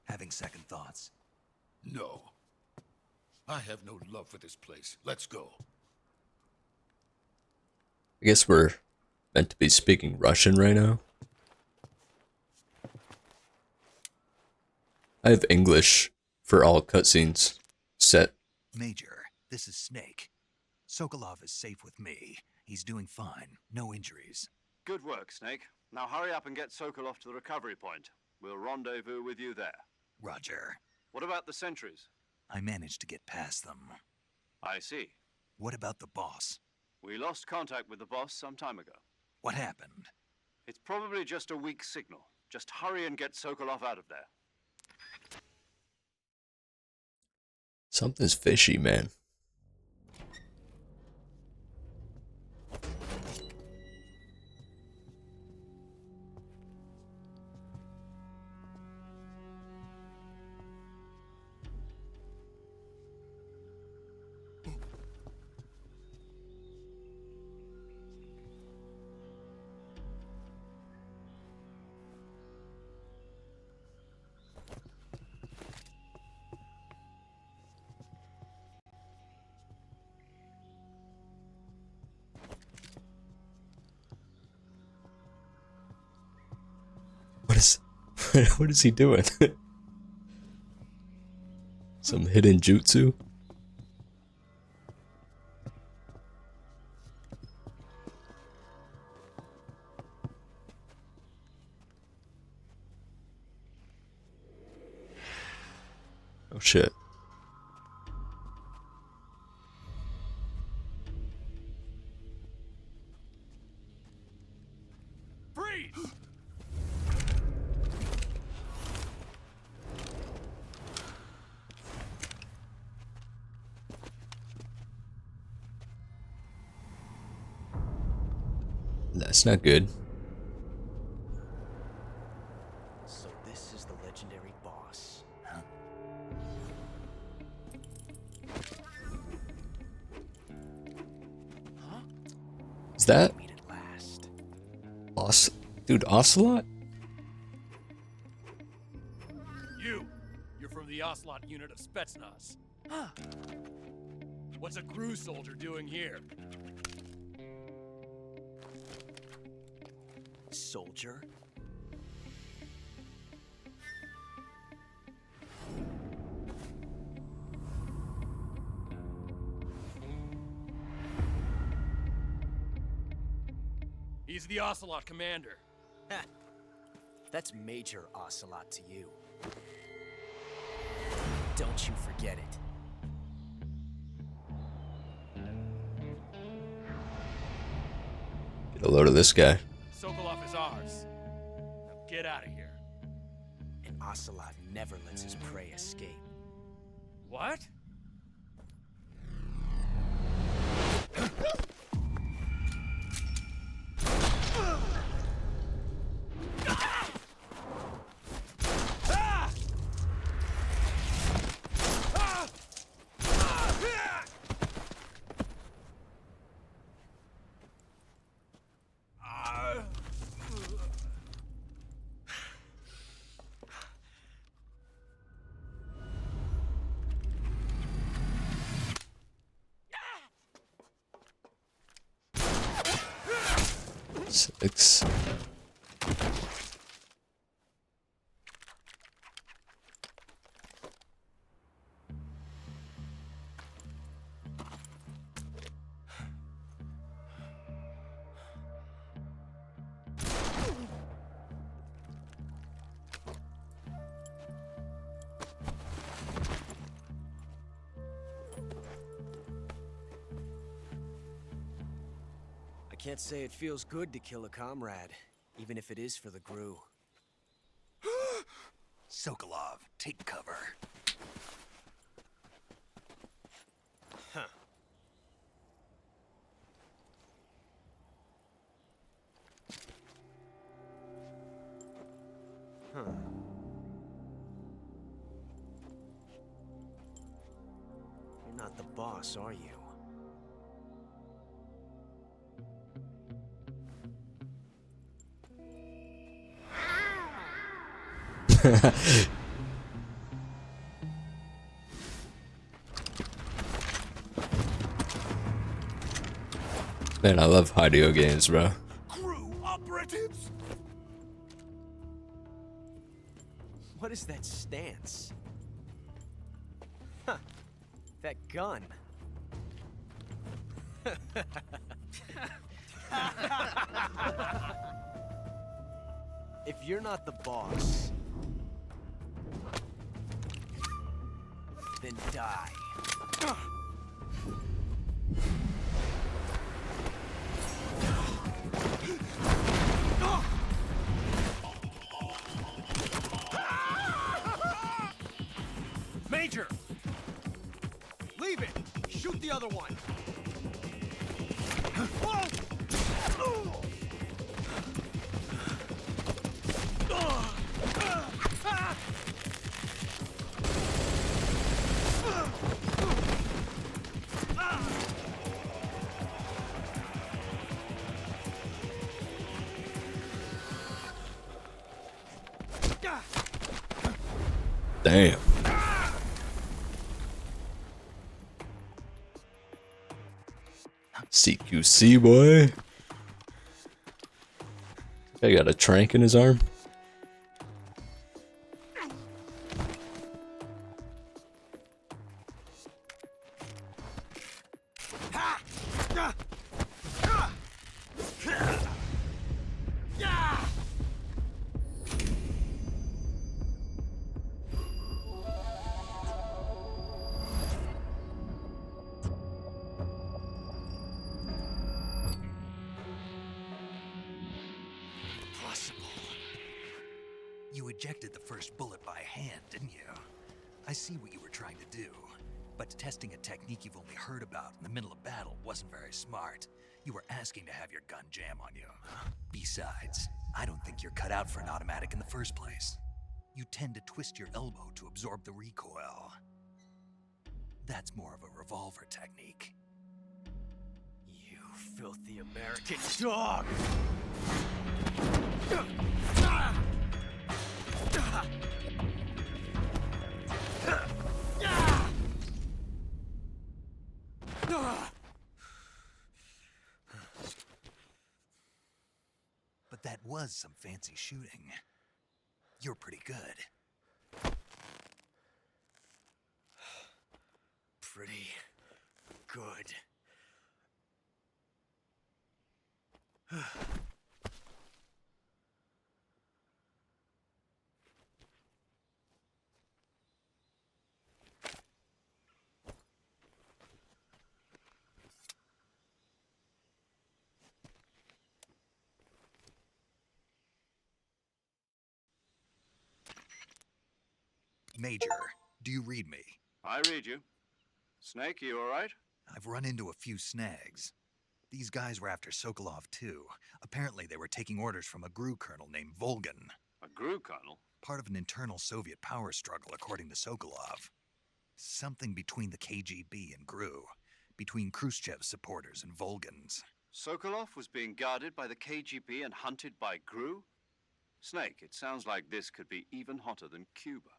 Having second thoughts. No. I have no love for this place. Let's go. I guess we're meant to be speaking Russian right now. I have English for all cutscenes set. Major, this is Snake. Sokolov is safe with me. He's doing fine. No injuries. Good work, Snake. Now hurry up and get Sokolov to the recovery point. We'll rendezvous with you there. Roger. What about the sentries? I managed to get past them. I see. What about the boss? We lost contact with the boss some time ago. What happened? It's probably just a weak signal. Just hurry and get Sokolov out of there. Something's fishy, man. What is he doing? Some hidden jutsu? Oh shit. Freeze! That's not good. So this is the legendary boss. Huh? Huh? Is that Meet at last. Dude, Ocelot? You're from the Ocelot unit of Spetsnaz. Huh. What's a GRU soldier doing here? Soldier? He's the Ocelot commander. Ha! That's Major Ocelot to you. Don't you forget it. Get a load of this guy. Sokolov is ours. Now get out of here. And Ocelot never lets his prey escape. What? Six. I can't say it feels good to kill a comrade, even if it is for the Gru. Sokolov, take cover. Huh. Huh. You're not the boss, are you? Man, I love video games, bro. Crew operatives! What is that stance? Huh. That gun. If you're not the boss, then die. Major! Leave it! Shoot the other one! Damn. CQC, boy. They got a trank in his arm. You ejected the first bullet by hand, didn't you? I see what you were trying to do. But testing a technique you've only heard about in the middle of battle wasn't very smart. You were asking to have your gun jam on you. Besides, I don't think you're cut out for an automatic in the first place. You tend to twist your elbow to absorb the recoil. That's more of a revolver technique. You filthy American dog! But that was some fancy shooting. You're pretty good. Pretty good. Major, do you read me? I read you. Snake, you all right? I've run into a few snags. These guys were after Sokolov too. Apparently they were taking orders from a GRU colonel named Volgan. A GRU colonel? Part of an internal Soviet power struggle, according to Sokolov. Something between the KGB and GRU. Between Khrushchev's supporters and Volgan's. Sokolov was being guarded by the KGB and hunted by GRU? Snake, it sounds like this could be even hotter than Cuba.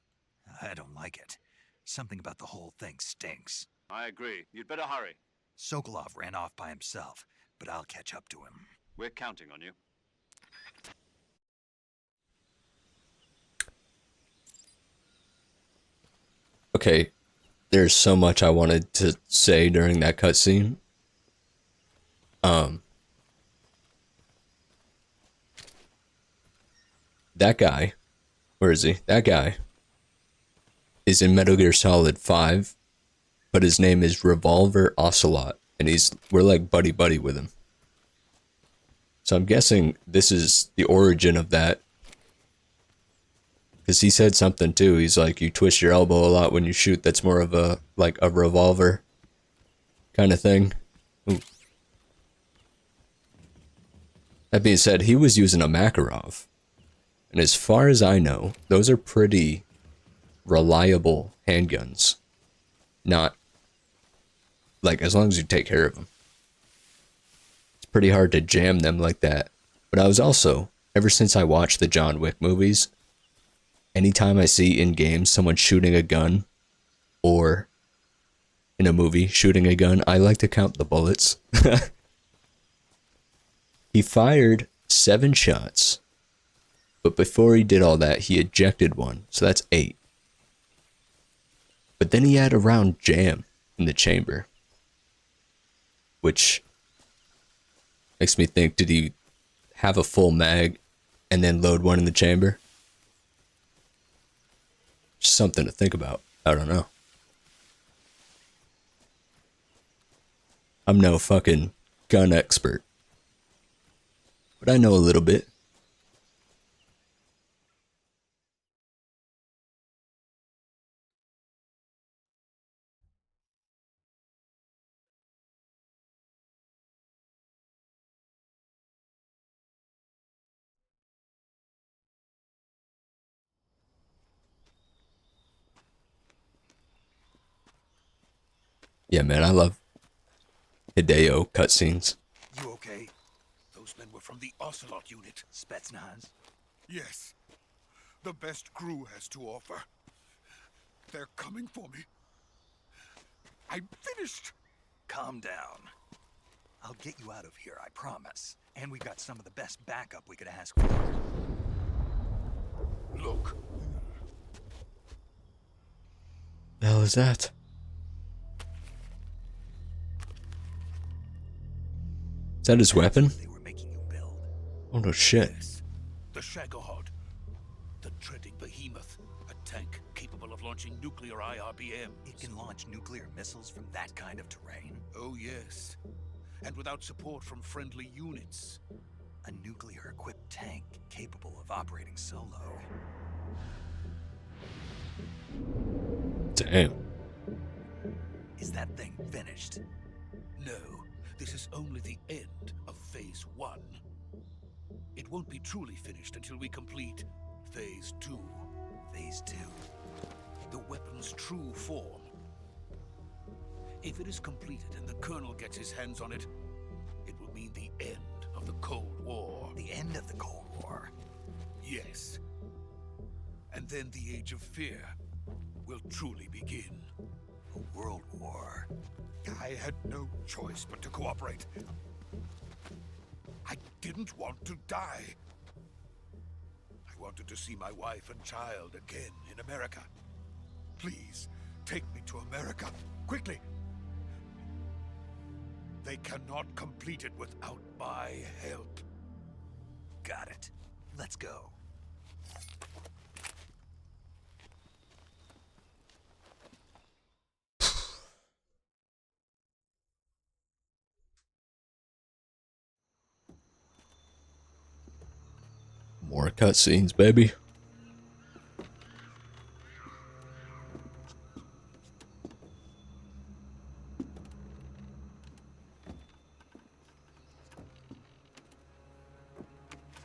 I don't like it. Something about the whole thing stinks. I agree. You'd better hurry. Sokolov ran off by himself, but I'll catch up to him. We're counting on you. Okay, there's so much I wanted to say during that cutscene. That guy, where is he? That guy is in Metal Gear Solid 5, but his name is Revolver Ocelot, and we're like buddy with him. So I'm guessing this is the origin of that. Because he said something too. He's like, you twist your elbow a lot when you shoot. That's more of a, like, a revolver kind of thing. Ooh. That being said, he was using a Makarov. And as far as I know, those are pretty reliable handguns. Not, like, as long as you take care of them. It's pretty hard to jam them like that. But I was also, ever since I watched the John Wick movies, anytime I see in games someone shooting a gun, or in a movie shooting a gun, I like to count the bullets. He fired 7 shots, but before he did all that, he ejected one, so that's 8. But then he had a round jam in the chamber, which makes me think, did he have a full mag and then load one in the chamber? Just something to think about. I don't know. I'm no fucking gun expert, but I know a little bit. Yeah, man, I love Hideo cutscenes. You okay? Those men were from the Ocelot unit. Spetsnaz? Yes. The best GRU has to offer. They're coming for me. I'm finished. Calm down. I'll get you out of here, I promise. And we've got some of the best backup we could ask for. Look. The hell is that? Is that his weapon? They were making you build. Oh no shit. Yes. The Shagohod. The dreading behemoth. A tank capable of launching nuclear IRBM. It can launch nuclear missiles from that kind of terrain? Oh yes. And without support from friendly units. A nuclear-equipped tank capable of operating solo. Damn. Is that thing finished? No. This is only the end of Phase 1. It won't be truly finished until we complete Phase 2. Phase 2? The weapon's true form. If it is completed and the Colonel gets his hands on it, it will mean the end of the Cold War. The end of the Cold War? Yes. And then the Age of Fear will truly begin. A world war? I had no choice but to cooperate. I didn't want to die. I wanted to see my wife and child again in America. Please, take me to America, quickly. They cannot complete it without my help. Got it. Let's go. More cutscenes, baby.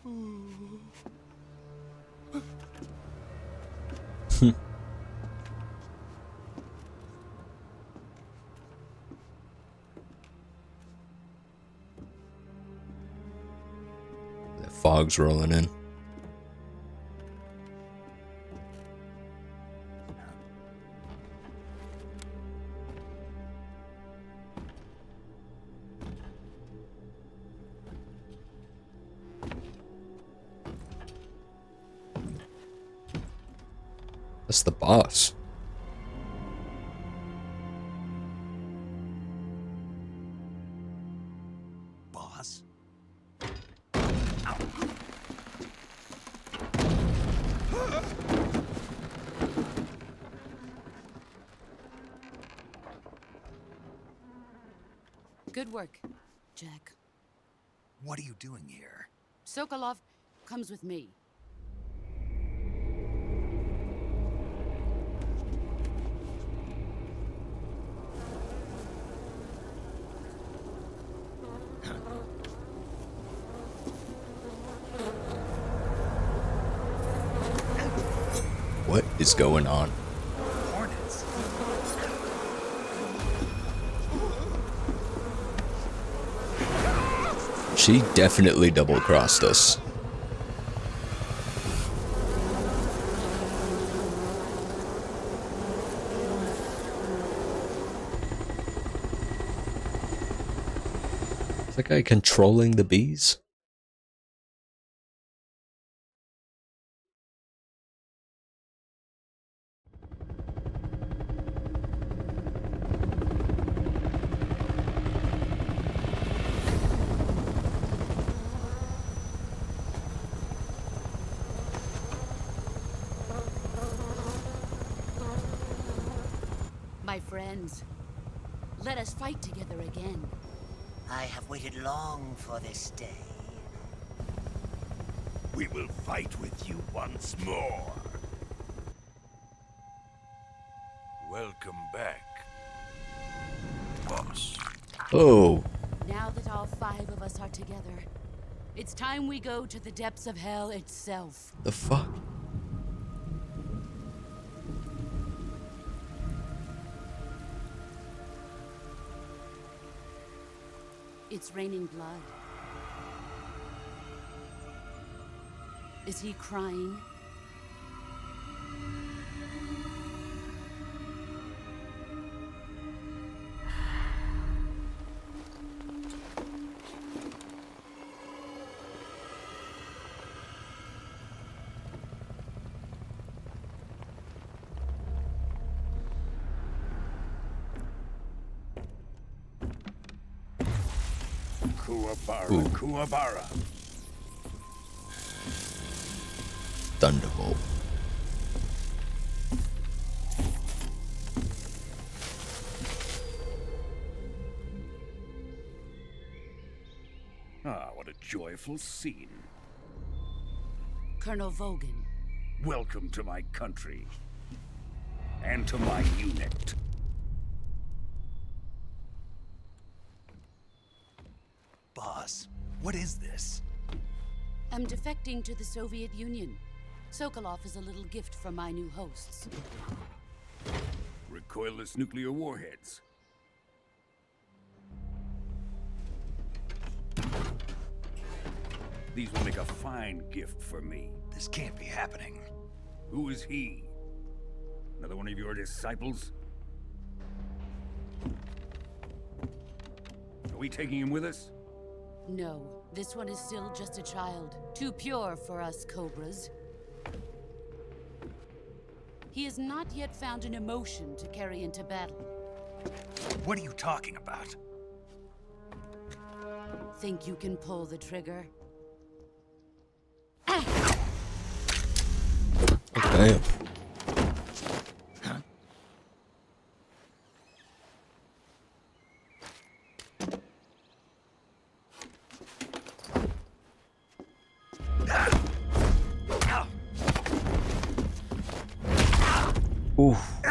The fog's rolling in. That's the boss. Boss? Good work, Jack. What are you doing here? Sokolov comes with me. What is going on? Hornets? She definitely double-crossed us. Is that guy controlling the bees? My friends, let us fight together again. I have waited long for this day. We will fight with you once more. Welcome back, boss. Oh, Now that all 5 of us are together, it's time we go to the depths of hell itself. the fuck? It's raining blood. Is he crying? Kuwabara, Kuwabara. Thunderbolt. Ah, what a joyful scene. Colonel Vogan. Welcome to my country. And to my unit. Boss, what is this? I'm defecting to the Soviet Union. Sokolov is a little gift from my new hosts. Recoilless nuclear warheads. These will make a fine gift for me. This can't be happening. Who is he? Another one of your disciples? Are we taking him with us? No, this one is still just a child. Too pure for us Cobras. He has not yet found an emotion to carry into battle. What are you talking about? Think you can pull the trigger? Damn. Oof.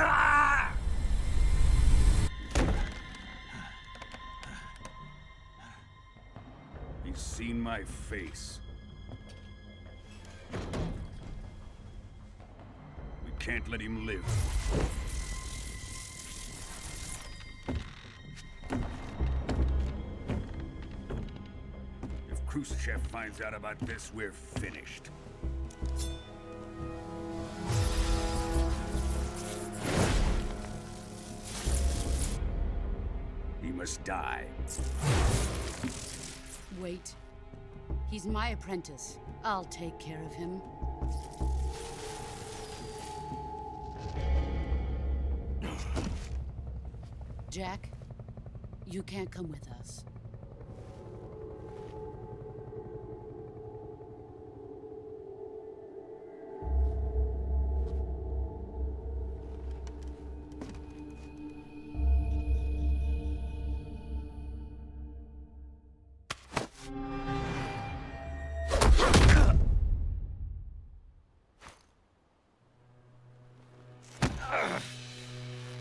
He's seen my face. can't let him live. If Khrushchev finds out about this, we're finished. He must die. Wait. He's my apprentice. I'll take care of him. Jack, you can't come with us.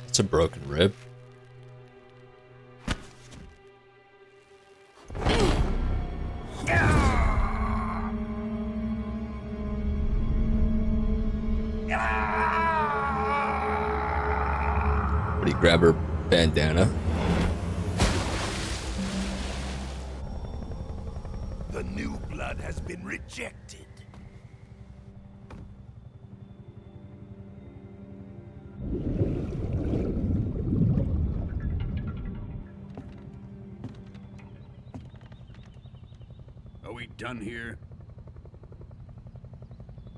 It's a broken rib. Would he grab her bandana? The new blood has been rejected. Are we done here?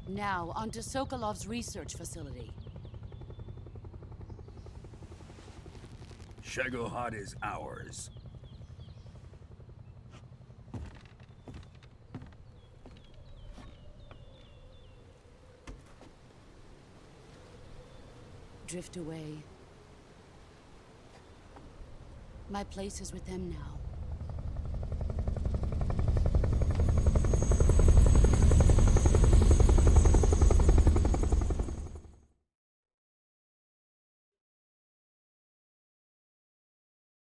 Now, on to Sokolov's research facility. Shagohod is ours. Drift away. My place is with them now.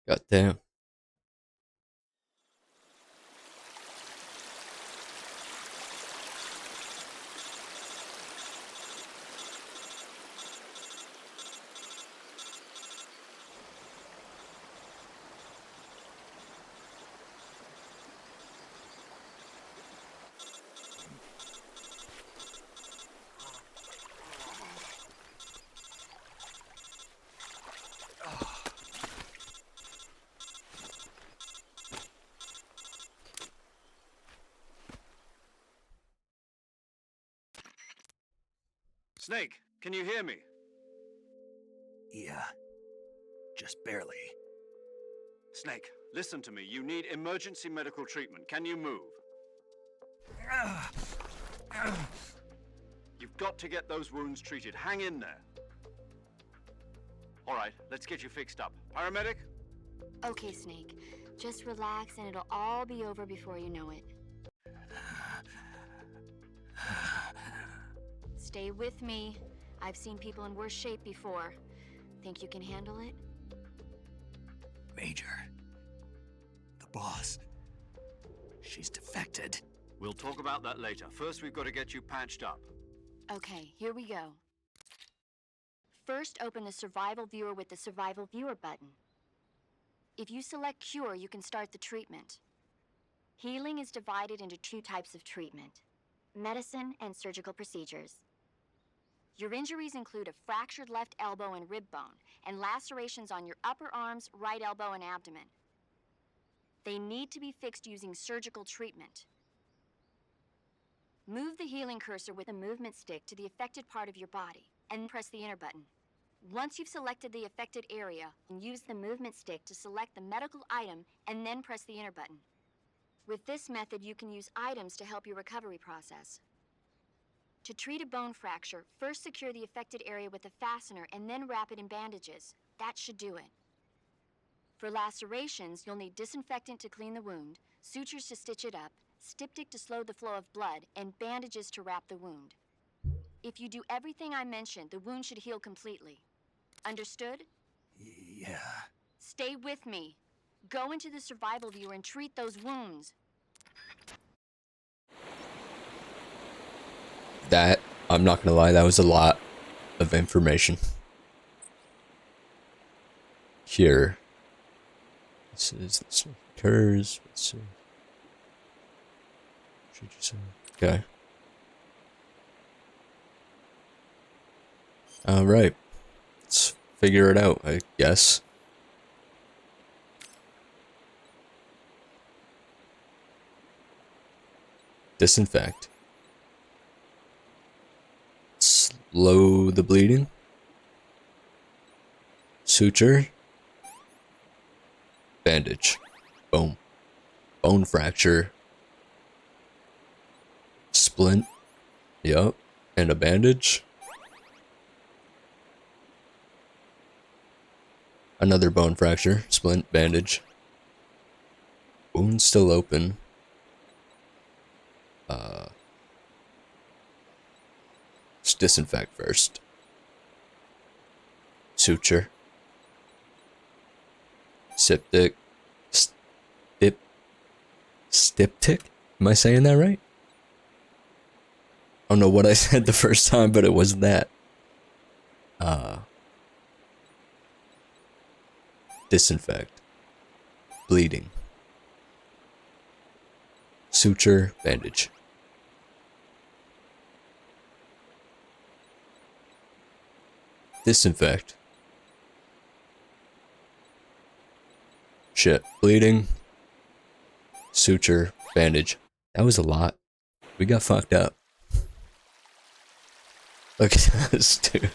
God damn. Snake, can you hear me? Yeah. Just barely. Snake, listen to me. You need emergency medical treatment. Can you move? You've got to get those wounds treated. Hang in there. All right, let's get you fixed up. Paramedic? Okay, Snake. Just relax and it'll all be over before you know it. Stay with me. I've seen people in worse shape before. Think you can handle it? Major. The boss. She's defected. We'll talk about that later. First, we've got to get you patched up. Okay, here we go. First, open the Survival Viewer with the Survival Viewer button. If you select Cure, you can start the treatment. Healing is divided into two types of treatment: medicine and surgical procedures. Your injuries include a fractured left elbow and rib bone, and lacerations on your upper arms, right elbow, and abdomen. They need to be fixed using surgical treatment. Move the healing cursor with a movement stick to the affected part of your body, and press the enter button. Once you've selected the affected area, use the movement stick to select the medical item, and then press the enter button. With this method, you can use items to help your recovery process. To treat a bone fracture, first secure the affected area with a fastener and then wrap it in bandages. That should do it. For lacerations, you'll need disinfectant to clean the wound, sutures to stitch it up, styptic to slow the flow of blood, and bandages to wrap the wound. If you do everything I mentioned, the wound should heal completely. Understood? Yeah. Stay with me. Go into the Survival Viewer and treat those wounds. That, I'm not gonna lie, that was a lot. of information. Here. This occurs. Let's see. Should you say? Okay. Alright. Let's figure it out, I guess. Disinfect. Slow the bleeding. Suture. Bandage. Boom. Bone fracture. Splint. Yup. And a bandage. Another bone fracture. Splint. Bandage. Wound still open. Let's disinfect first. Suture. Styptic. Styptic? Am I saying that right? I don't know what I said the first time, but it was that. Disinfect. Bleeding. Suture. Bandage. Disinfect. Shit. Bleeding. Suture. Bandage. That was a lot. We got fucked up. Look at this, dude.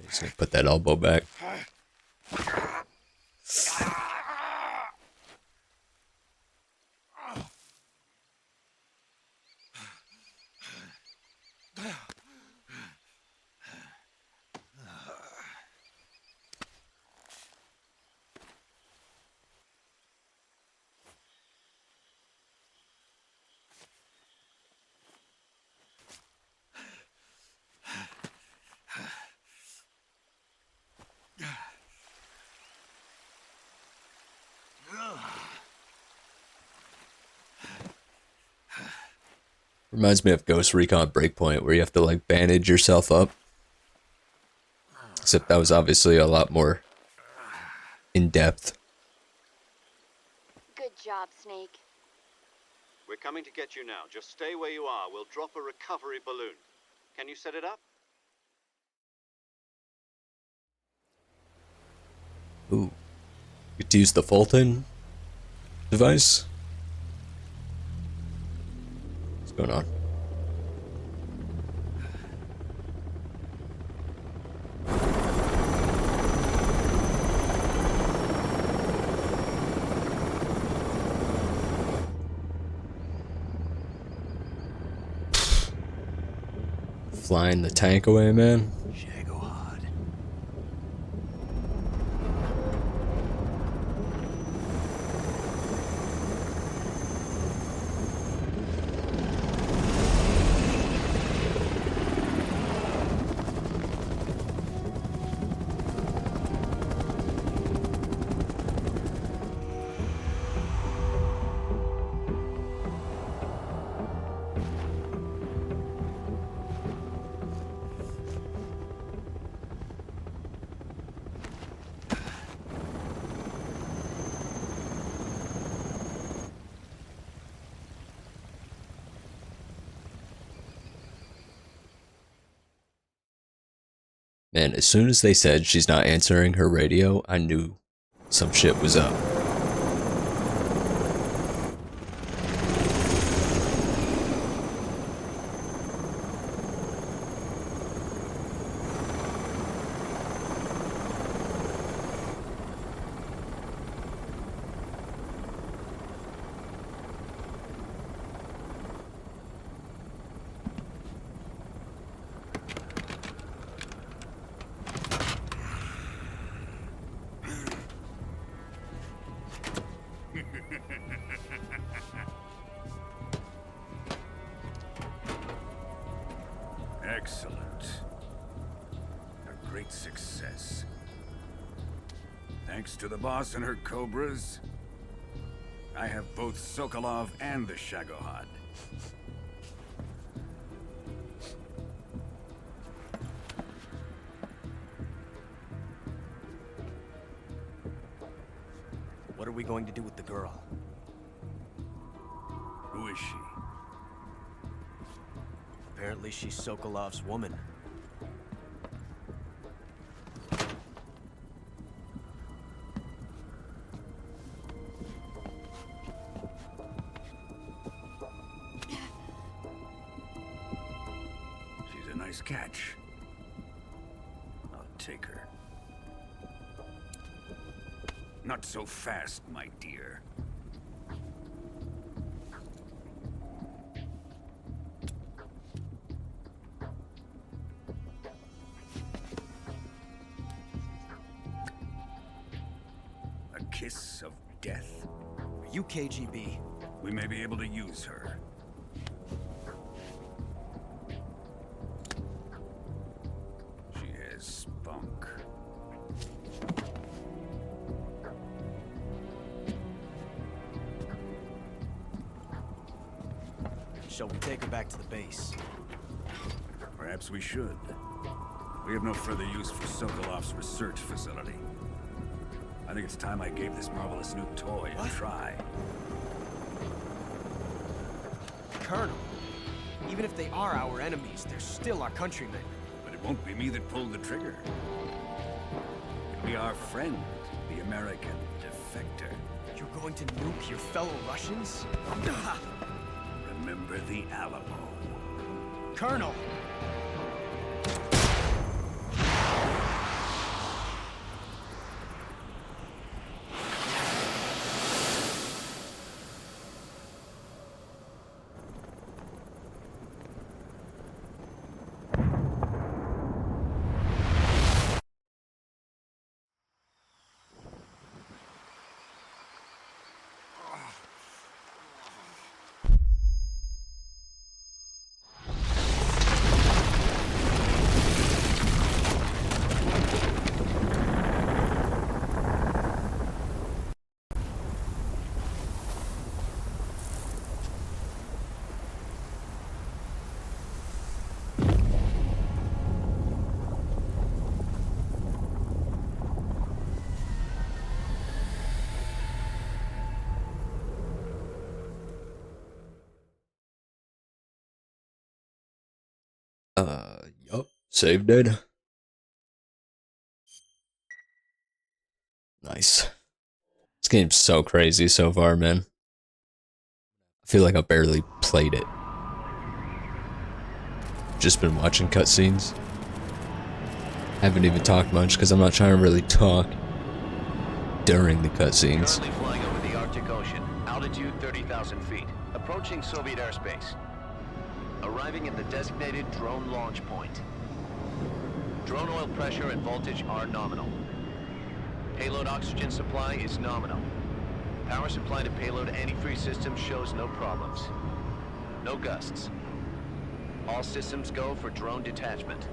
Just gonna put that elbow back. Reminds me of Ghost Recon Breakpoint, where you have to like bandage yourself up. Except that was obviously a lot more in depth. Good job, Snake. We're coming to get you now. Just stay where you are. We'll drop a recovery balloon. Can you set it up? Ooh. Get to use the Fulton device? What's going on? Flying the tank away, man. Man, as soon as they said she's not answering her radio, I knew some shit was up. Excellent. A great success. Thanks to the boss and her cobras, I have both Sokolov and the Shagohod. What are we going to do with the girl? Who is she? Apparently she's Sokolov's woman. She's a nice catch. I'll take her. Not so fast, my dear. A kiss of death? Are you KGB? We may be able to use her. She has spunk. Shall we take her back to the base? Perhaps we should. We have no further use for Sokolov's research facility. I think it's time I gave this marvelous new toy a try. Colonel, even if they are our enemies, they're still our countrymen. But it won't be me that pulled the trigger. It'll be our friend, the American defector. You're going to nuke your fellow Russians? Remember the Alamo. Colonel! Yup. Save data. Nice. This game's so crazy so far, man. I feel like I barely played it. Just been watching cutscenes. Haven't even talked much because I'm not trying to really talk during the cutscenes. Currently flying over the Arctic Ocean, altitude 30,000 feet, approaching Soviet airspace. Arriving at the designated drone launch point. Drone oil pressure and voltage are nominal. Payload oxygen supply is nominal. Power supply to payload antifreeze system shows no problems. No gusts. All systems go for drone detachment.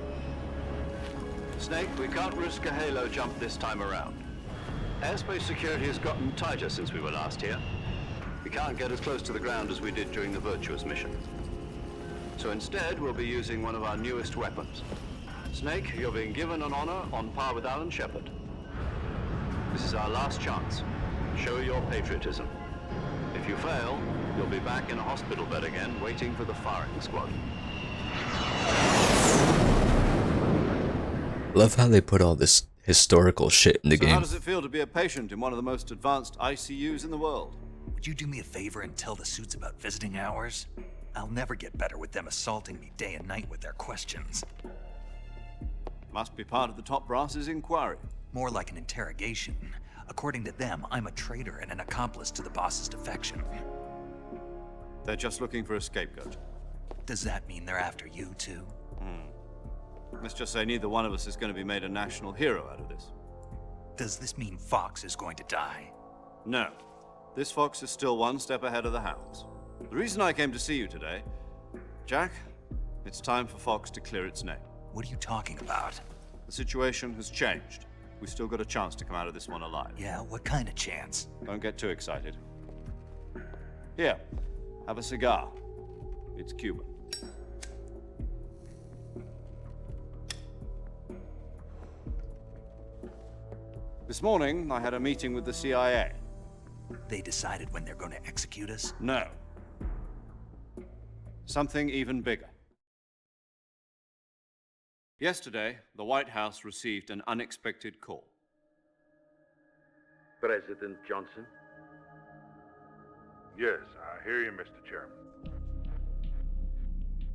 Snake, we can't risk a halo jump this time around. Airspace security has gotten tighter since we were last here. We can't get as close to the ground as we did during the Virtuous mission. So instead, we'll be using one of our newest weapons. Snake, you're being given an honor on par with Alan Shepard. This is our last chance. Show your patriotism. If you fail, you'll be back in a hospital bed again, waiting for the firing squad. Love how they put all this historical shit in the So game. how does it feel to be a patient in one of the most advanced ICUs in the world? Would you do me a favor and tell the suits about visiting hours? I'll never get better with them assaulting me day and night with their questions. Must be part of the top brass's inquiry. More like an interrogation. According to them, I'm a traitor and an accomplice to the boss's defection. They're just looking for a scapegoat. Does that mean they're after you too? Let's just say neither one of us is going to be made a national hero out of this. Does this mean Fox is going to die? No. This fox is still one step ahead of the hounds. The reason I came to see you today, Jack, it's time for Fox to clear its name. What are you talking about? The situation has changed. We've still got a chance to come out of this one alive. Yeah, what kind of chance? Don't get too excited. Here, have a cigar. It's Cuban. This morning, I had a meeting with the CIA. They decided when they're going to execute us? No. Something even bigger. Yesterday, the White House received an unexpected call. President Johnson? Yes, I hear you, Mr. Chairman.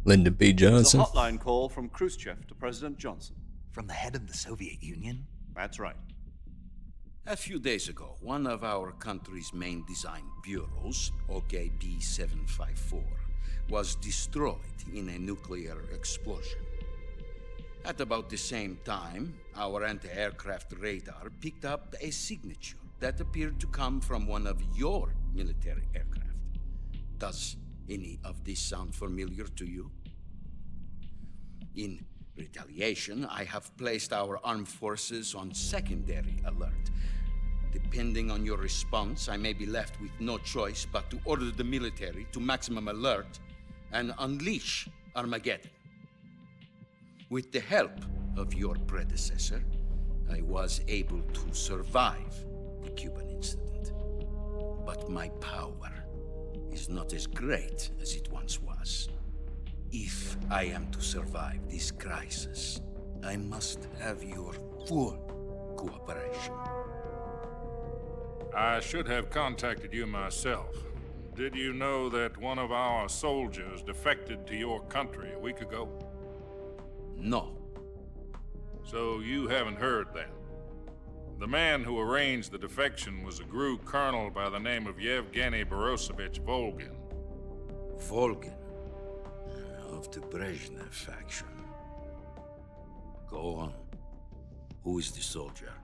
Lyndon B. Johnson. It's a hotline call from Khrushchev to President Johnson. From the head of the Soviet Union? That's right. A few days ago, one of our country's main design bureaus, OKB 754, was destroyed in a nuclear explosion. At about the same time, our anti-aircraft radar picked up a signature that appeared to come from one of your military aircraft. Does any of this sound familiar to you? In retaliation, I have placed our armed forces on secondary alert. Depending on your response, I may be left with no choice but to order the military to maximum alert and unleash Armageddon. With the help of your predecessor, I was able to survive the Cuban incident. But my power is not as great as it once was. If I am to survive this crisis, I must have your full cooperation. I should have contacted you myself. Did you know that one of our soldiers defected to your country a week ago? No. So you haven't heard then. The man who arranged the defection was a GRU colonel by the name of Yevgeny Borosovich Volgin. Volgin? Of the Brezhnev faction. Go on. Who is the soldier?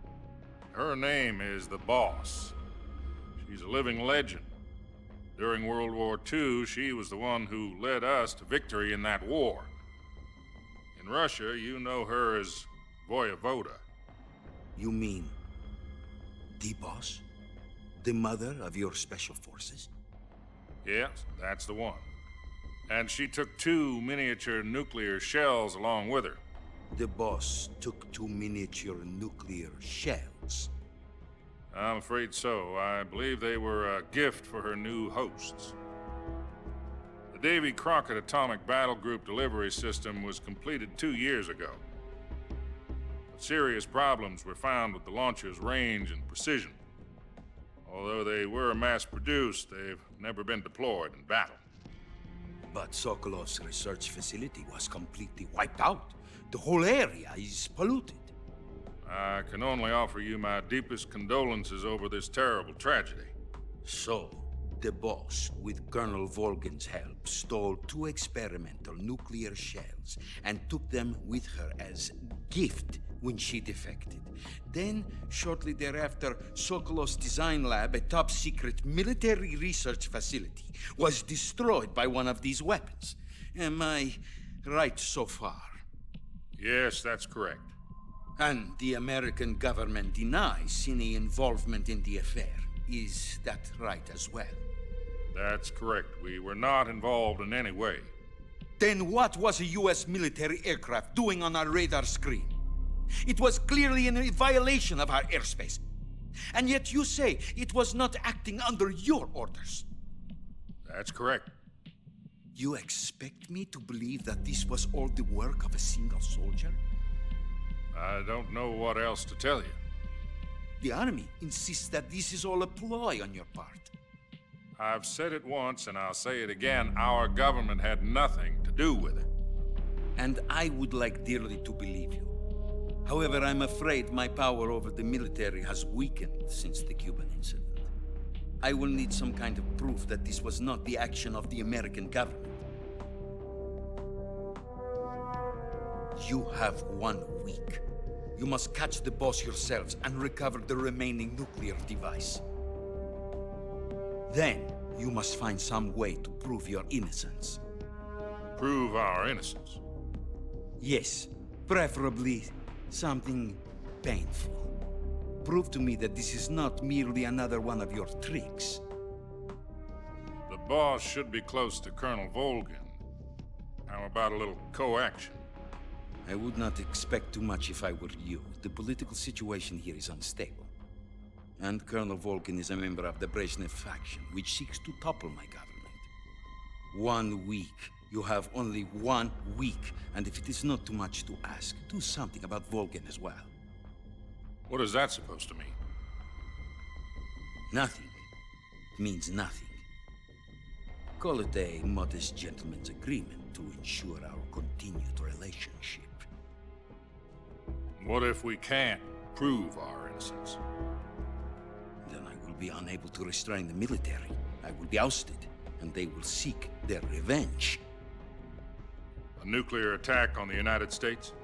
Her name is the Boss. She's a living legend. During World War II, she was the one who led us to victory in that war. In Russia, you know her as Voyevoda. You mean the Boss? The mother of your special forces? Yes, that's the one. And she took 2 miniature nuclear shells along with her. The Boss took 2 miniature nuclear shells? I'm afraid so. I believe they were a gift for her new hosts. The Davy Crockett Atomic Battle Group delivery system was completed 2 years ago. But serious problems were found with the launcher's range and precision. Although they were mass-produced, they've never been deployed in battle. But Sokolov's research facility was completely wiped out. The whole area is polluted. I can only offer you my deepest condolences over this terrible tragedy. So, the Boss, with Colonel Volgin's help, stole 2 experimental nuclear shells and took them with her as gift when she defected. Then, shortly thereafter, Sokolov's design lab, a top-secret military research facility, was destroyed by one of these weapons. Am I right so far? Yes, that's correct. And the American government denies any involvement in the affair. Is that right as well? That's correct. We were not involved in any way. Then what was a U.S. military aircraft doing on our radar screen? It was clearly in a violation of our airspace. And yet you say it was not acting under your orders. That's correct. You expect me to believe that this was all the work of a single soldier? I don't know what else to tell you. The Army insists that this is all a ploy on your part. I've said it once, and I'll say it again. Our government had nothing to do with it. And I would like dearly to believe you. However, I'm afraid my power over the military has weakened since the Cuban incident. I will need some kind of proof that this was not the action of the American government. You have 1 week. You must catch the Boss yourselves and recover the remaining nuclear device. Then, you must find some way to prove your innocence. Prove our innocence? Yes, preferably something painful. Prove to me that this is not merely another one of your tricks. The boss should be close to Colonel Volgin. How about a little co-action? I would not expect too much if I were you. The political situation here is unstable. And Colonel Volgin is a member of the Brezhnev faction, which seeks to topple my government. 1 week. You have only 1 week. And if it is not too much to ask, do something about Volgin as well. What is that supposed to mean? Nothing. It means nothing. Call it a modest gentleman's agreement to ensure our continued relationship. What if we can't prove our innocence? Then I will be unable to restrain the military. I will be ousted, and they will seek their revenge. A nuclear attack on the United States?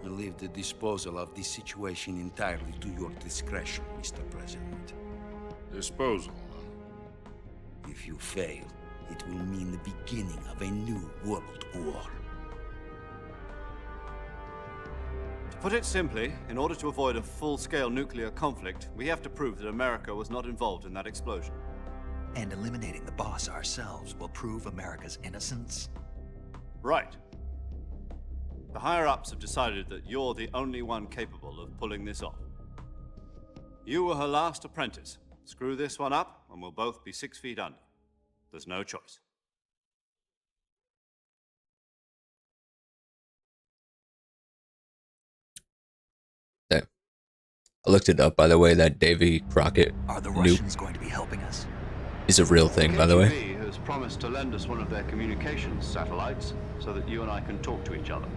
I leave the disposal of this situation entirely to your discretion, Mr. President. Disposal? If you fail, it will mean the beginning of a new world war. To put it simply, in order to avoid a full-scale nuclear conflict, we have to prove that America was not involved in that explosion. And eliminating the boss ourselves will prove America's innocence? Right. The higher-ups have decided that you're the only one capable of pulling this off. You were her last apprentice. Screw this one up, and we'll both be 6 feet under. There's no choice. There. I looked it up, by the way, that Davy Crockett Are the nuke Russians going to be helping us? is a real thing, by the way. KGB has promised to lend us one of their communications satellites so that you and I can talk to each other.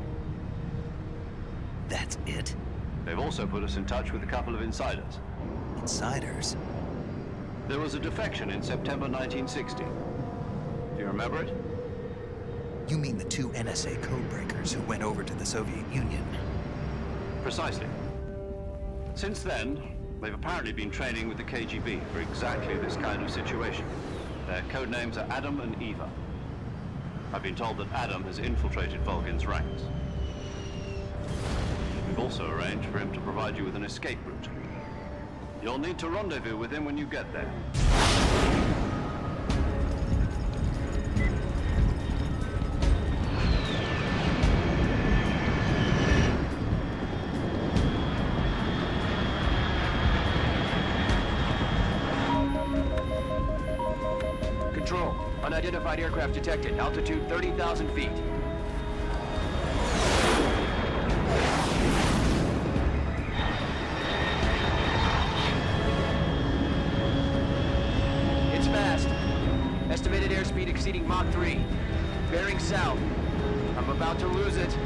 That's it? They've also put us in touch with a couple of insiders. Insiders? There was a defection in September 1960. Do you remember it? You mean the 2 NSA codebreakers who went over to the Soviet Union? Precisely. Since then, they've apparently been training with the KGB for exactly this kind of situation. Their code names are Adam and Eva. I've been told that Adam has infiltrated Volgin's ranks. We've also arranged for him to provide you with an escape route. You'll need to rendezvous with him when you get there. Control. Unidentified aircraft detected. Altitude 30,000 feet. It's fast. Estimated airspeed exceeding Mach 3. Bearing south. I'm about to lose it.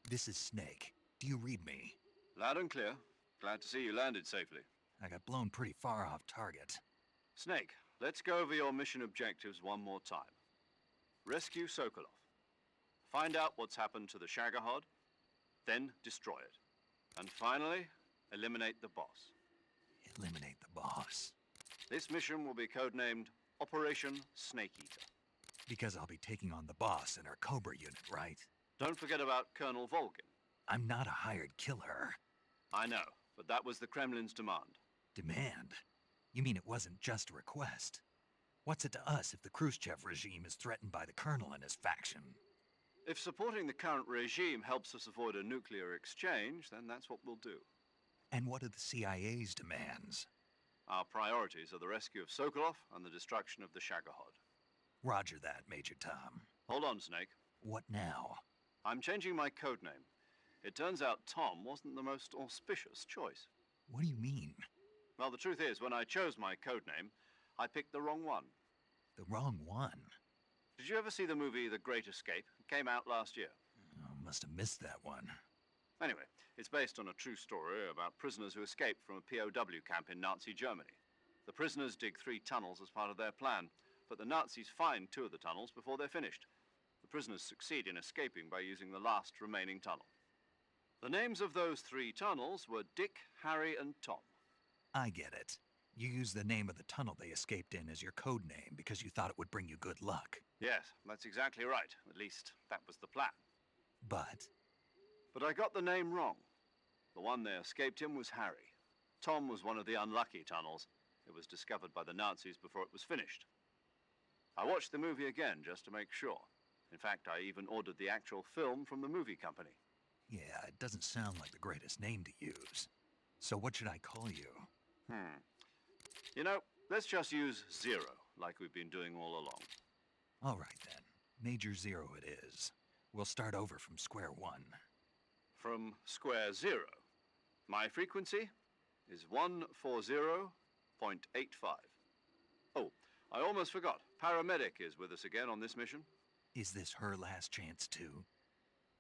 This is Snake. Do you read me? Loud and clear. Glad to see you landed safely. I got blown pretty far off target. Snake, let's go over your mission objectives one more time. Rescue Sokolov. Find out what's happened to the Shagohod, then destroy it. And finally, eliminate the boss. Eliminate the boss. This mission will be codenamed Operation Snake Eater. Because I'll be taking on the boss in our Cobra unit, right? Don't forget about Colonel Volgin. I'm not a hired killer. I know, but that was the Kremlin's demand. Demand? You mean it wasn't just a request? What's it to us if the Khrushchev regime is threatened by the Colonel and his faction? If supporting the current regime helps us avoid a nuclear exchange, then that's what we'll do. And what are the CIA's demands? Our priorities are the rescue of Sokolov and the destruction of the Shagohod. Roger that, Major Tom. Hold on, Snake. What now? I'm changing my codename. It turns out Tom wasn't the most auspicious choice. What do you mean? Well, the truth is, when I chose my codename, I picked the wrong one. The wrong one? Did you ever see the movie The Great Escape? It came out last year. Oh, must have missed that one. Anyway, it's based on a true story about prisoners who escaped from a POW camp in Nazi Germany. The prisoners dig 3 tunnels as part of their plan, but the Nazis find 2 of the tunnels before they're finished. The prisoners succeed in escaping by using the last remaining tunnel. The names of those 3 tunnels were Dick, Harry, and Tom. I get it. You used the name of the tunnel they escaped in as your code name because you thought it would bring you good luck. Yes, that's exactly right. At least, that was the plan. But I got the name wrong. The one they escaped in was Harry. Tom was one of the unlucky tunnels. It was discovered by the Nazis before it was finished. I watched the movie again just to make sure. In fact, I even ordered the actual film from the movie company. yeah, it doesn't sound like the greatest name to use. So what should I call you? You know, let's just use Zero, like we've been doing all along. All right then. Major Zero it is. We'll start over from square one. From square 0. My frequency is 140.85. Oh, I almost forgot. Paramedic is with us again on this mission. Is this her last chance too?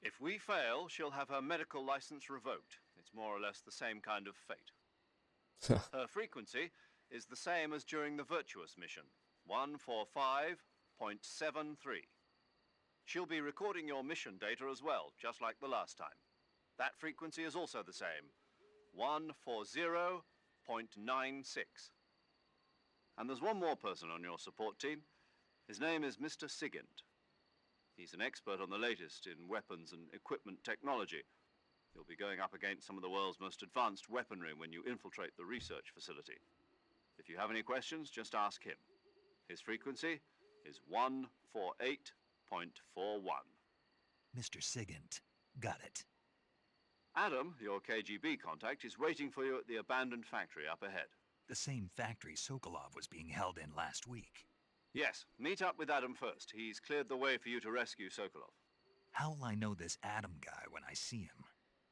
If we fail, she'll have her medical license revoked. It's more or less the same kind of fate. Her frequency is the same as during the Virtuous mission, 145.73. She'll be recording your mission data as well, just like the last time. That frequency is also the same, 140.96. And there's one more person on your support team. His name is Mr. Sigint. He's an expert on the latest in weapons and equipment technology. You'll be going up against some of the world's most advanced weaponry when you infiltrate the research facility. If you have any questions, just ask him. His frequency is 148.41. Mr. Sigint. Got it. Adam, your KGB contact, is waiting for you at the abandoned factory up ahead. The same factory Sokolov was being held in last week. Yes, meet up with Adam first. He's cleared the way for you to rescue Sokolov. How will I know this Adam guy when I see him?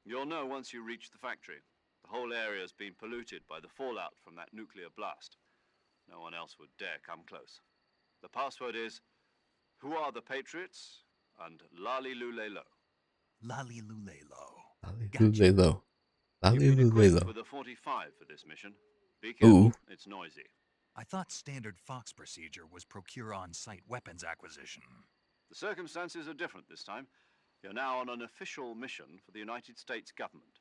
You'll know once you reach the factory. The whole area's been polluted by the fallout from that nuclear blast. No one else would dare come close. The password is, "Who are the Patriots?" and Lali Lule Lo. Lali Lule Lo. Lule Lo. Lali You've been Lule equipped Lo. with a 45 for this mission. Be careful, Ooh. it's noisy. I thought standard Fox procedure was procure on-site weapons acquisition. The circumstances are different this time. You're now on an official mission for the United States government.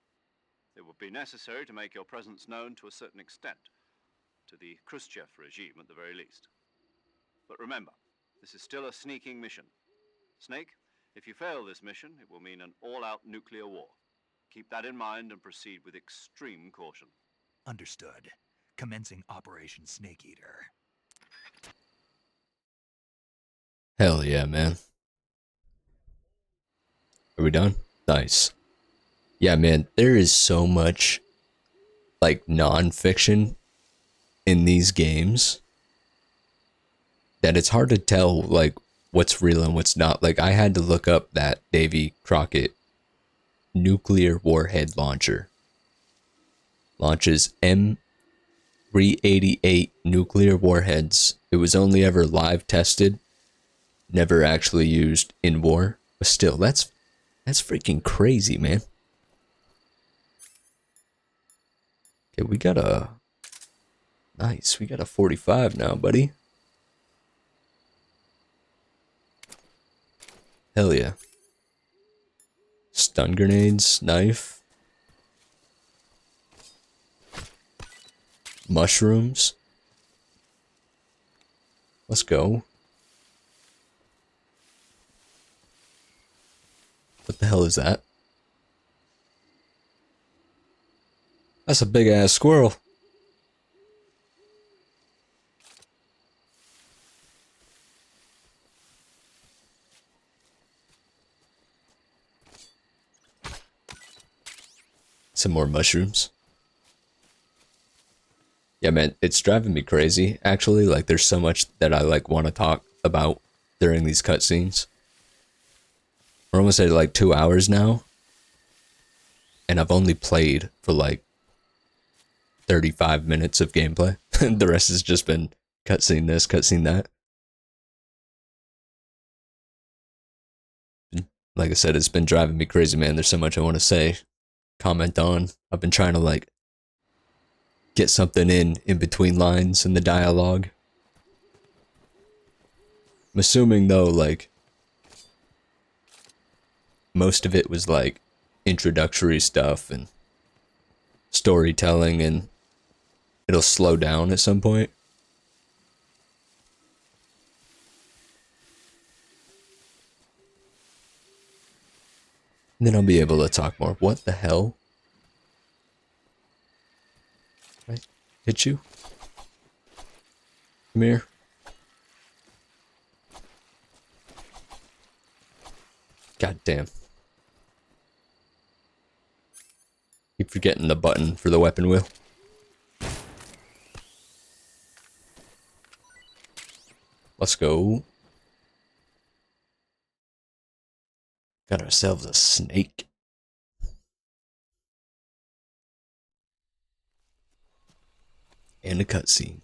It would be necessary to make your presence known to a certain extent, to the Khrushchev regime at the very least. But remember, this is still a sneaking mission. Snake, if you fail this mission, it will mean an all-out nuclear war. Keep that in mind and proceed with extreme caution. Understood. Commencing Operation Snake Eater. Hell yeah, man. Are we done? Nice. Yeah, man, there is so much, like, non-fiction in these games that it's hard to tell, like, what's real and what's not. Like, I had to look up that Davy Crockett nuclear warhead launcher. Launches M388 nuclear warheads. It was only ever live tested, never actually used in war. But still, that's freaking crazy, man. Okay, we got a... Nice, we got a 45 now, buddy. Hell yeah. Stun grenades, knife. Mushrooms. Let's go. What the hell is that? That's a big ass squirrel. Some more mushrooms. Yeah, man, it's driving me crazy, actually. Like, there's so much that I, like, want to talk about during these cutscenes. We're almost at, like, 2 hours now. And I've only played for, like, 35 minutes of gameplay. The rest has just been cutscene this, cutscene that. Like I said, it's been driving me crazy, man. There's so much I want to say, comment on. I've been trying to, like, get something in between lines in the dialogue. I'm assuming, though, like, most of it was, like, introductory stuff and storytelling, and it'll slow down at some point. And then I'll be able to talk more. What the hell? Can I hit you? Come here. God damn. Keep forgetting the button for the weapon wheel. Let's go. Got ourselves a snake. And a cutscene.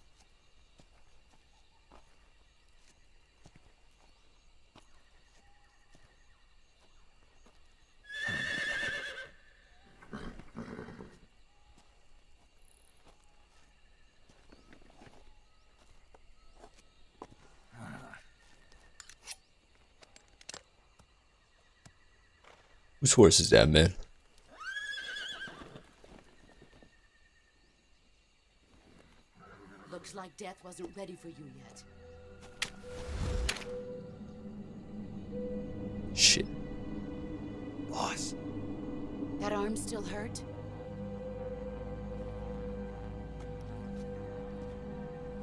Whose horse is that, man? Looks like death wasn't ready for you yet. Shit. Boss. That arm still hurt?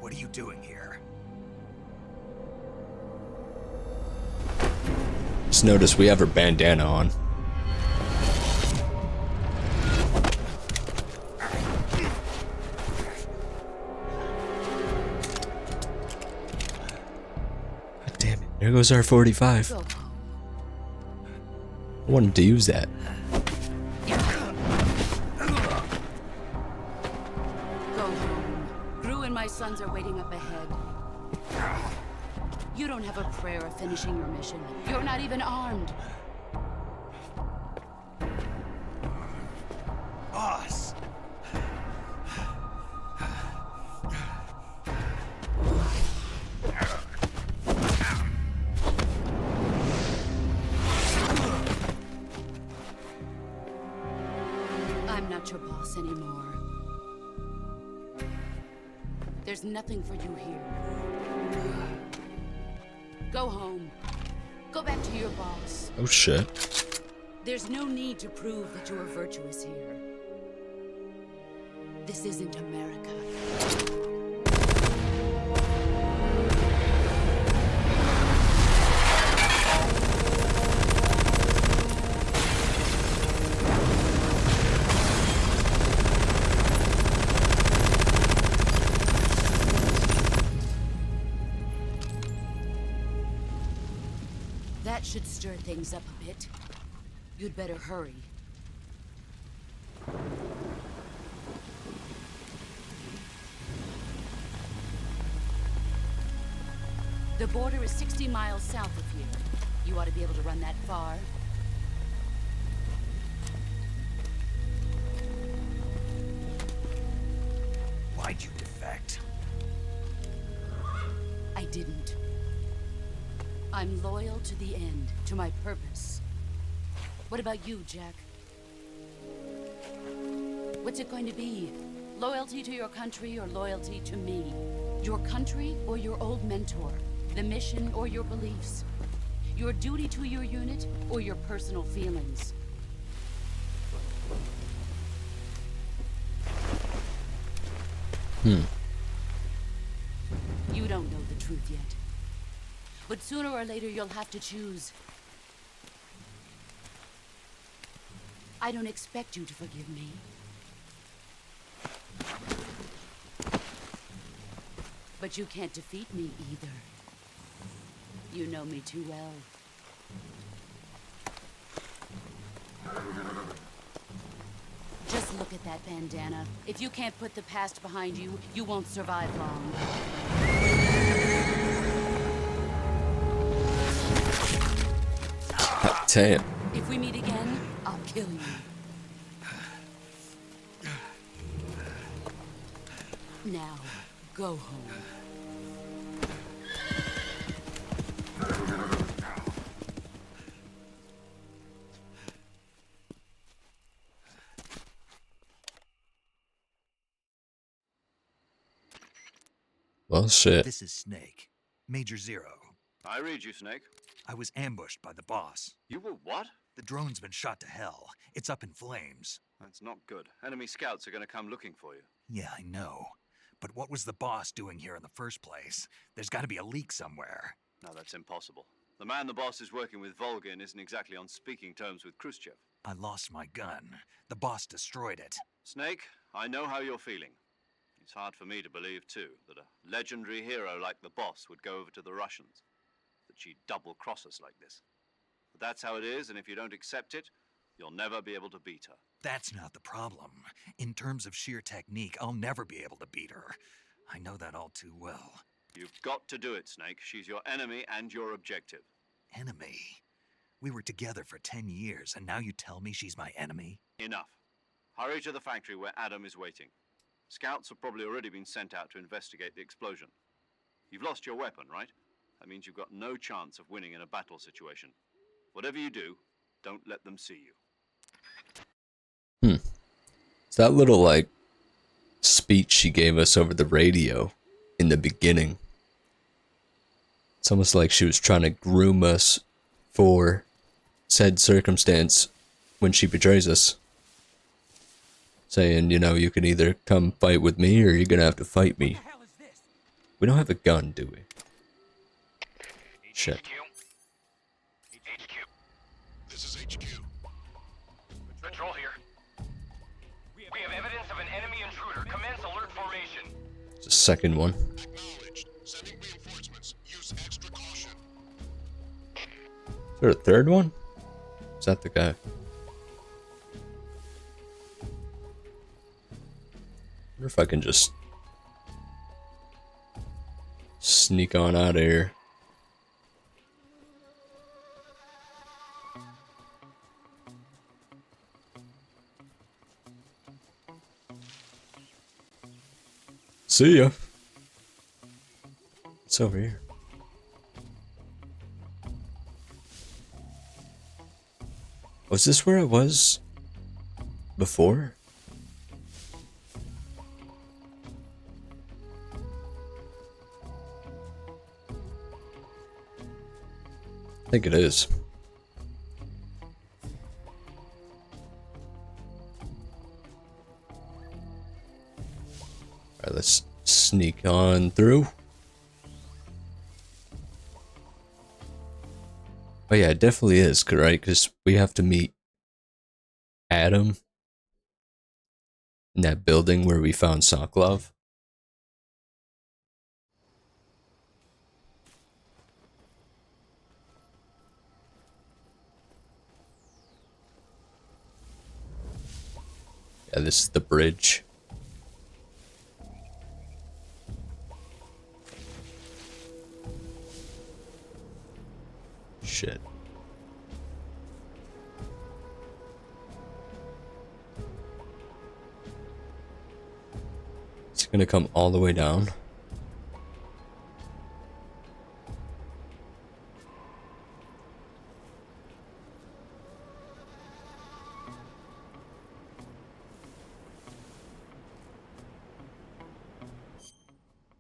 What are you doing here? Just notice we have her bandana on. God damn it. There goes our 45. I wanted to use that. Go home. Gru and my sons are waiting up ahead. You don't have a prayer of finishing your mission. You're not even armed. Boss. I'm not your boss anymore. There's nothing for you here. Go home. Go back to your boss. Oh shit. There's no need to prove that you are virtuous here. This isn't America. That should stir things up a bit. You'd better hurry. The border is 60 miles south of here. You ought to be able to run that far. Why'd you defect? I didn't. I'm loyal to the end, to my purpose. What about you, Jack? What's it going to be? Loyalty to your country or loyalty to me? Your country or your old mentor? The mission or your beliefs? Your duty to your unit or your personal feelings? You don't know the truth yet. But sooner or later you'll have to choose. I don't expect you to forgive me. But you can't defeat me either. You know me too well. Just look at that bandana. If you can't put the past behind you, you won't survive long. Damn. If we meet again, I'll kill you. Now, go home. Well, shit. This is Snake. Major Zero. I read you, Snake. I was ambushed by the boss. You were what? The drone's been shot to hell. It's up in flames. That's not good. Enemy scouts are going to come looking for you. Yeah, I know. But what was the boss doing here in the first place? There's got to be a leak somewhere. No, that's impossible. The man the boss is working with, Volgin, isn't exactly on speaking terms with Khrushchev. I lost my gun. The boss destroyed it. Snake, I know how you're feeling. It's hard for me to believe, too, that a legendary hero like the boss would go over to the Russians. That she'd double-cross us like this. But that's how it is, and if you don't accept it, you'll never be able to beat her. That's not the problem. In terms of sheer technique, I'll never be able to beat her. I know that all too well. You've got to do it, Snake. She's your enemy and your objective. Enemy? We were together for 10 years, and now you tell me she's my enemy? Enough. Hurry to the factory where Adam is waiting. Scouts have probably already been sent out to investigate the explosion. You've lost your weapon, right? That means you've got no chance of winning in a battle situation. Whatever you do, don't let them see you. It's that little, like, speech she gave us over the radio in the beginning. It's almost like she was trying to groom us for said circumstance when she betrays us. Saying, you know, you can either come fight with me or you're gonna have to fight me. We don't have a gun, do we? Shit. HQ. This is HQ. Patrol here. We have evidence of an enemy intruder. Commence alert formation. It's the second one. Acknowledged. Sending reinforcements. Use extra caution. Is there a third one? Is that the guy? I wonder if I can just sneak on out of here. See ya. It's over here. Was this where I was before? I think it is. Alright, let's sneak on through. Oh yeah, it definitely is, right? Because we have to meet Adam in that building where we found Sokolov. Yeah, this is the bridge. Shit. It's gonna come all the way down.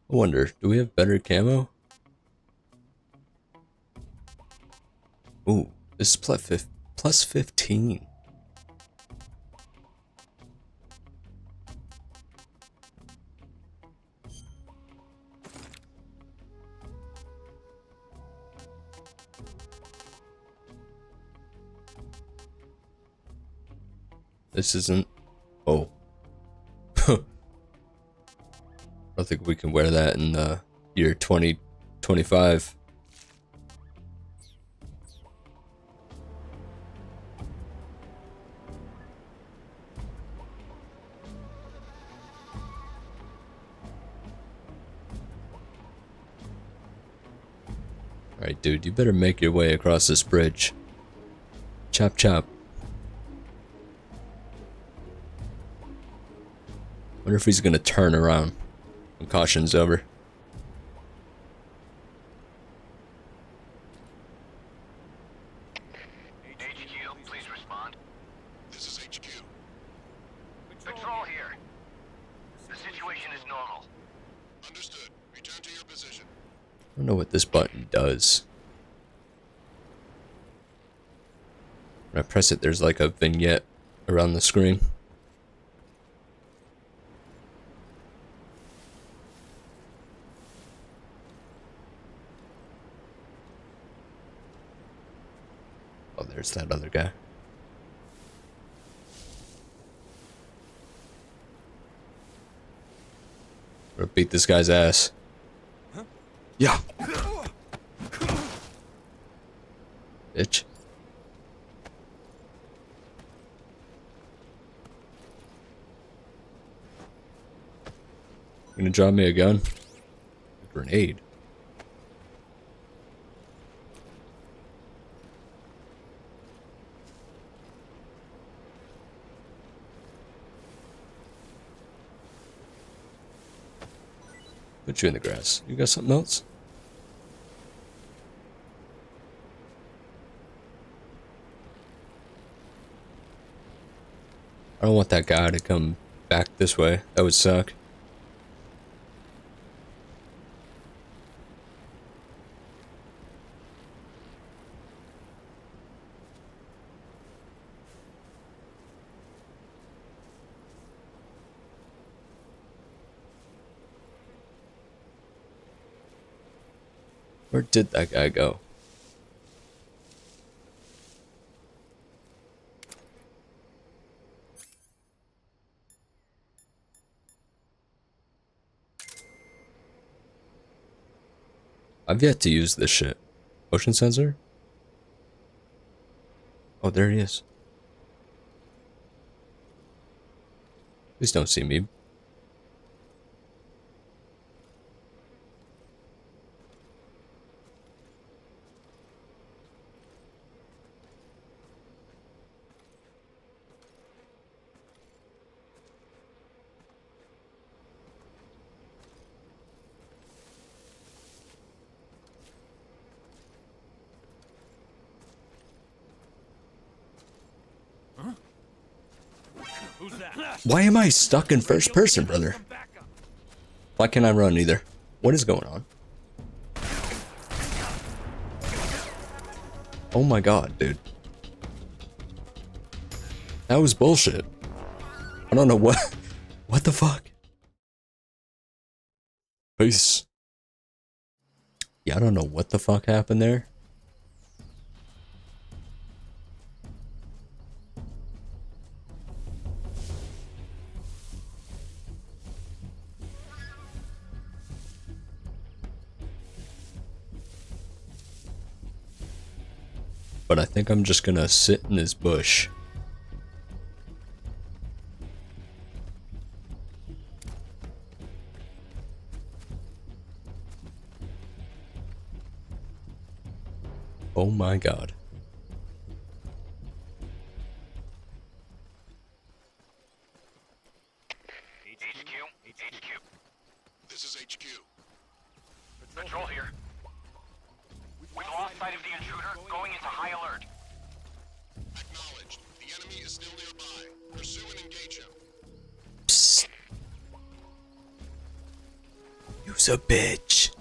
I wonder, do we have better camo? This is plus 15. This isn't... Oh. I don't think we can wear that in the year 2025. Alright, dude, you better make your way across this bridge. Chop chop. Wonder if he's gonna turn around when caution's over. HQ, please respond. This is HQ. Patrol here. The situation is normal. Understood. Return to your position. I don't know what this button does. When I press it, there's like a vignette around the screen. Oh, there's that other guy. I'm gonna beat this guy's ass. Yeah. Bitch. You gonna drop me a gun? A grenade. Put you in the grass. You got something else? I don't want that guy to come back this way. That would suck. Where did that guy go? I've yet to use this shit. Motion sensor? Oh, there he is. Please don't see me. Why am I stuck in first person, brother? Why can't I run either? What is going on? Oh my god, dude. That was bullshit. I don't know what... What the fuck? Peace. Yeah, I don't know what the fuck happened there. But I think I'm just gonna sit in this bush. Oh my god. HQ. This is HQ. Patrol here. We lost sight of the intruder, going into high alert. Acknowledged. The enemy is still nearby. Pursue and engage him. Psst. You's a bitch.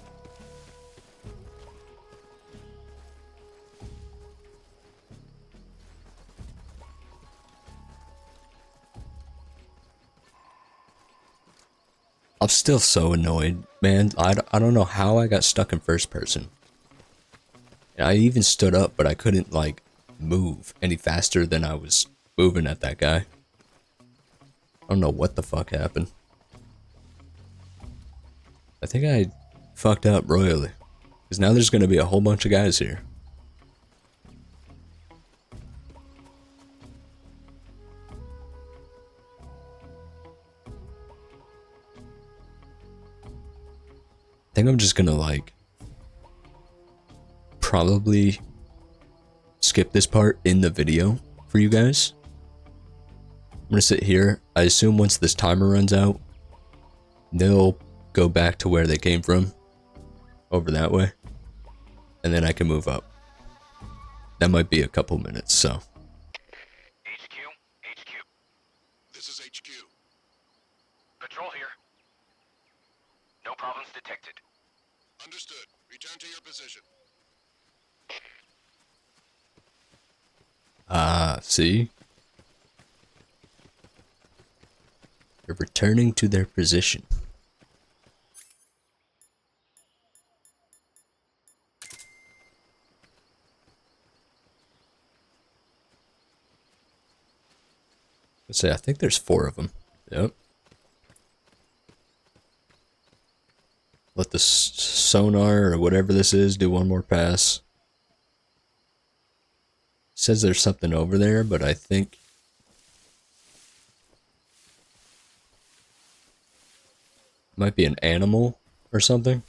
I'm still so annoyed, man. I don't know how I got stuck in first person. And I even stood up, but I couldn't, like, move any faster than I was moving at that guy. I don't know what the fuck happened. I think I fucked up royally. Because now there's going to be a whole bunch of guys here. I think I'm just gonna like probably skip this part in the video for you guys. I'm gonna sit here. I assume once this timer runs out, they'll go back to where they came from, over that way, and then I can move up. That might be a couple minutes, so. HQ. This is HQ. Patrol here. No problems detected. Understood. Return to your position. See? They're returning to their position. Let's say, I think there's 4 of them. Yep. Let the sonar or whatever this is do one more pass. Says there's something over there, but I think it might be an animal or something.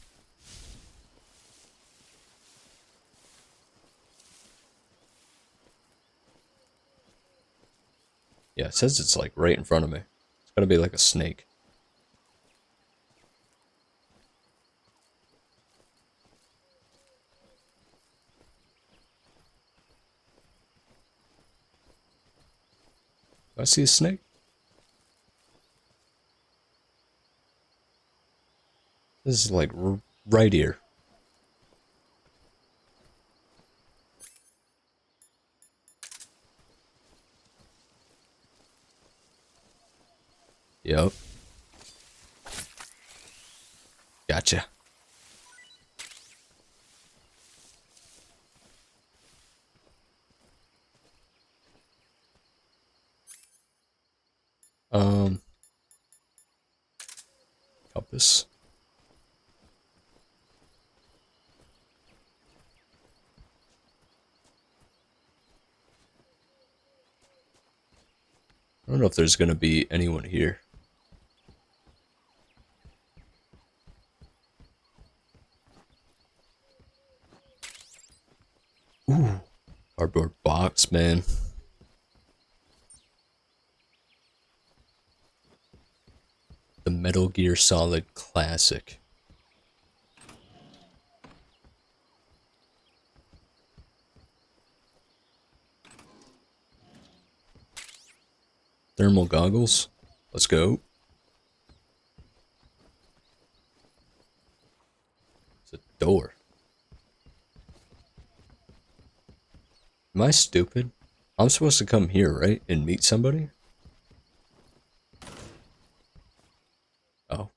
Yeah, it says it's like right in front of me. It's gonna be like a snake. Do I see a snake? This is like right here. Yep. Gotcha. Compass. I don't know if there's gonna be anyone here. Ooh, cardboard box, man. The Metal Gear Solid Classic. Thermal goggles. Let's go. It's a door. Am I stupid? I'm supposed to come here, right? And meet somebody? Oh.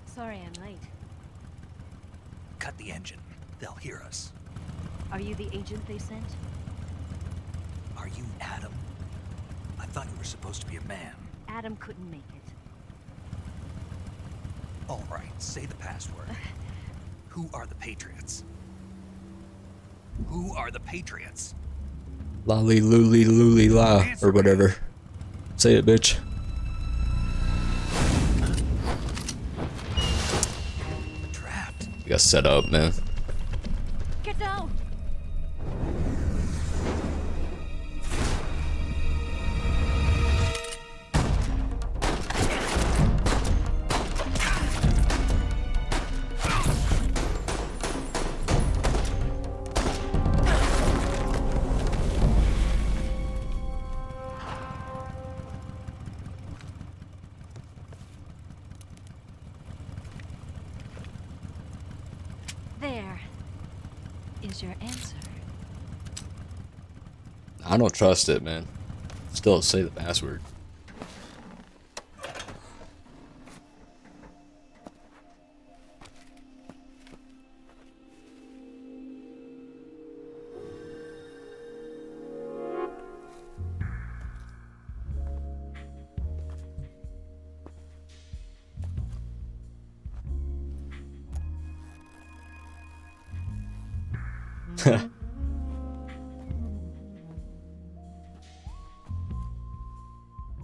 Sorry I'm late. Cut the engine. They'll hear us. Are you the agent they sent? Are you Adam? I thought you were supposed to be a man. Adam couldn't make it. All right, say the password. Who are the Patriots? Who are the Patriots? Lolly looly looly la, or whatever. Say it, bitch. Trapped. You got set up, man. Get down! is your answer? I don't trust it, man. Still say the password.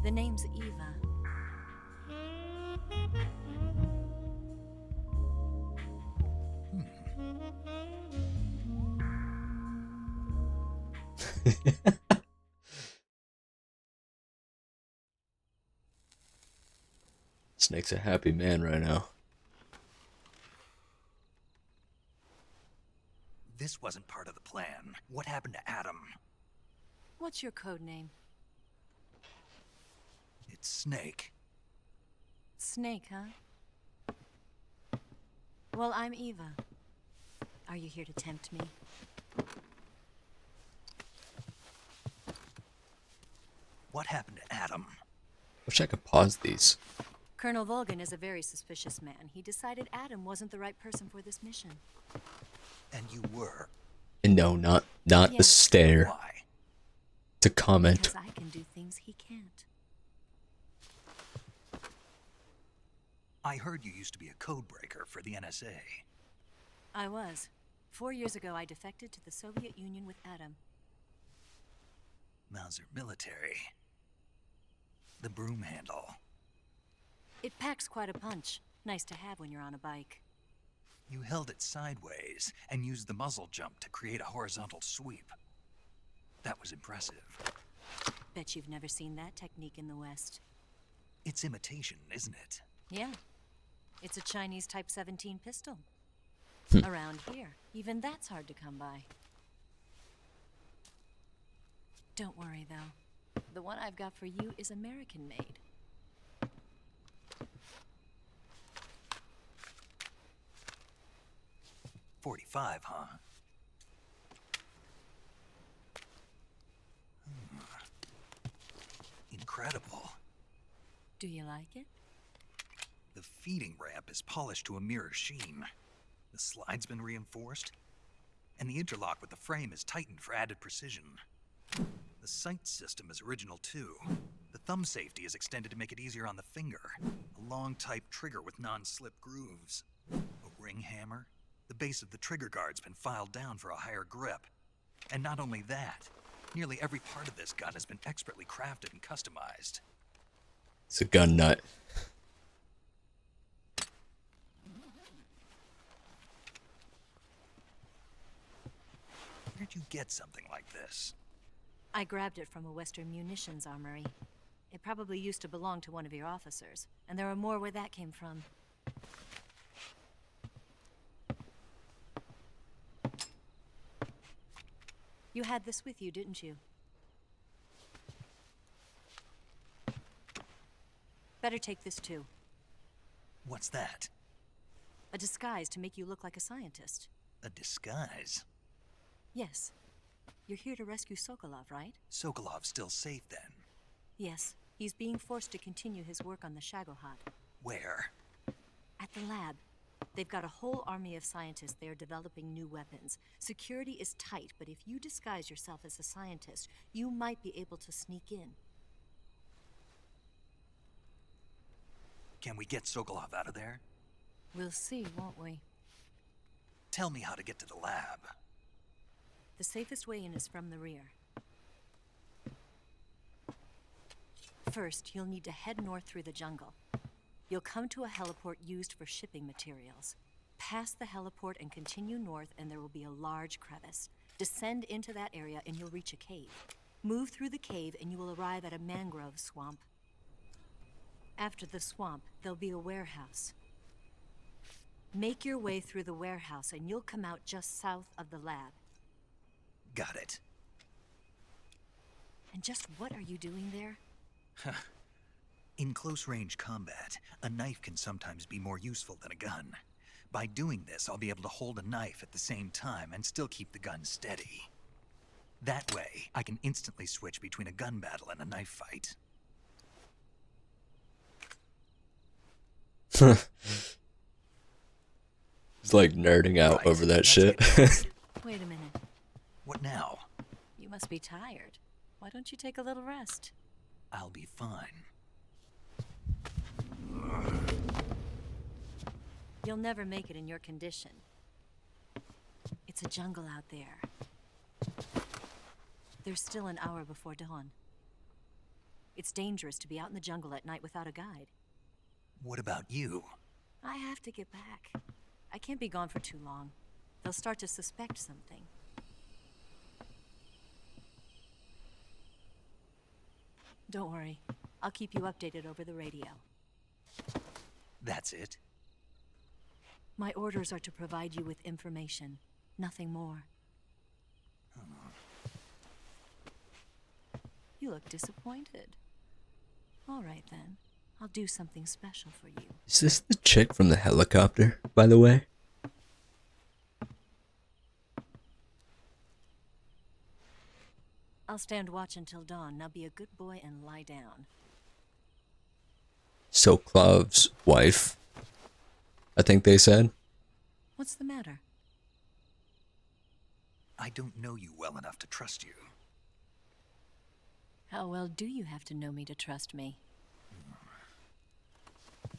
The name's Eva. Snake's a happy man right now. This wasn't part of the plan. What happened to Adam? What's your code name? It's Snake. Snake, huh? Well, I'm Eva. Are you here to tempt me? What happened to Adam? Wish I could pause these. Colonel Volgan is a very suspicious man. He decided Adam wasn't the right person for this mission. And you were? And no, not the Yes. stare. Why? To comment. Because I can do things he can't. I heard you used to be a codebreaker for the NSA. I was. 4 years ago, I defected to the Soviet Union with Adam. Mauser military. The broom handle. It packs quite a punch. Nice to have when you're on a bike. You held it sideways and used the muzzle jump to create a horizontal sweep. That was impressive. Bet you've never seen that technique in the West. It's imitation, isn't it? Yeah. It's a Chinese Type 17 pistol. Around here, even that's hard to come by. Don't worry, though. The one I've got for you is American-made. .45, huh? Incredible. Do you like it? The feeding ramp is polished to a mirror sheen. The slide's been reinforced, and the interlock with the frame is tightened for added precision. The sight system is original too. The thumb safety is extended to make it easier on the finger. A long type trigger with non-slip grooves. A ring hammer. The base of the trigger guard's been filed down for a higher grip. And not only that, nearly every part of this gun has been expertly crafted and customized. It's a gun nut. Where'd you get something like this? I grabbed it from a Western munitions armory. It probably used to belong to one of your officers, and there are more where that came from. You had this with you, didn't you? Better take this too. What's that? A disguise to make you look like a scientist. A disguise? Yes. You're here to rescue Sokolov, right? Sokolov's still safe then? Yes. He's being forced to continue his work on the Shagohod. Where? At the lab. They've got a whole army of scientists there developing new weapons. Security is tight, but if you disguise yourself as a scientist, you might be able to sneak in. Can we get Sokolov out of there? We'll see, won't we? Tell me how to get to the lab. The safest way in is from the rear. First, you'll need to head north through the jungle. You'll come to a heliport used for shipping materials. Pass the heliport and continue north, and there will be a large crevice. Descend into that area and you'll reach a cave. Move through the cave and you will arrive at a mangrove swamp. After the swamp, there'll be a warehouse. Make your way through the warehouse and you'll come out just south of the lab. Got it. And just what are you doing there? In close-range combat, a knife can sometimes be more useful than a gun. By doing this, I'll be able to hold a knife at the same time and still keep the gun steady. That way, I can instantly switch between a gun battle and a knife fight. He's like nerding out over that shit. Wait a minute. What now? You must be tired. Why don't you take a little rest? I'll be fine. You'll never make it in your condition. It's a jungle out there. There's still an hour before dawn. It's dangerous to be out in the jungle at night without a guide. What about you? I have to get back. I can't be gone for too long. They'll start to suspect something. Don't worry. I'll keep you updated over the radio. That's it? My orders are to provide you with information, nothing more. You look disappointed. All right then. I'll do something special for you. Is this the chick from the helicopter, by the way? I'll stand watch until dawn. Now be a good boy and lie down. Soklov's wife, I think they said. What's the matter? I don't know you well enough to trust you. How well do you have to know me to trust me?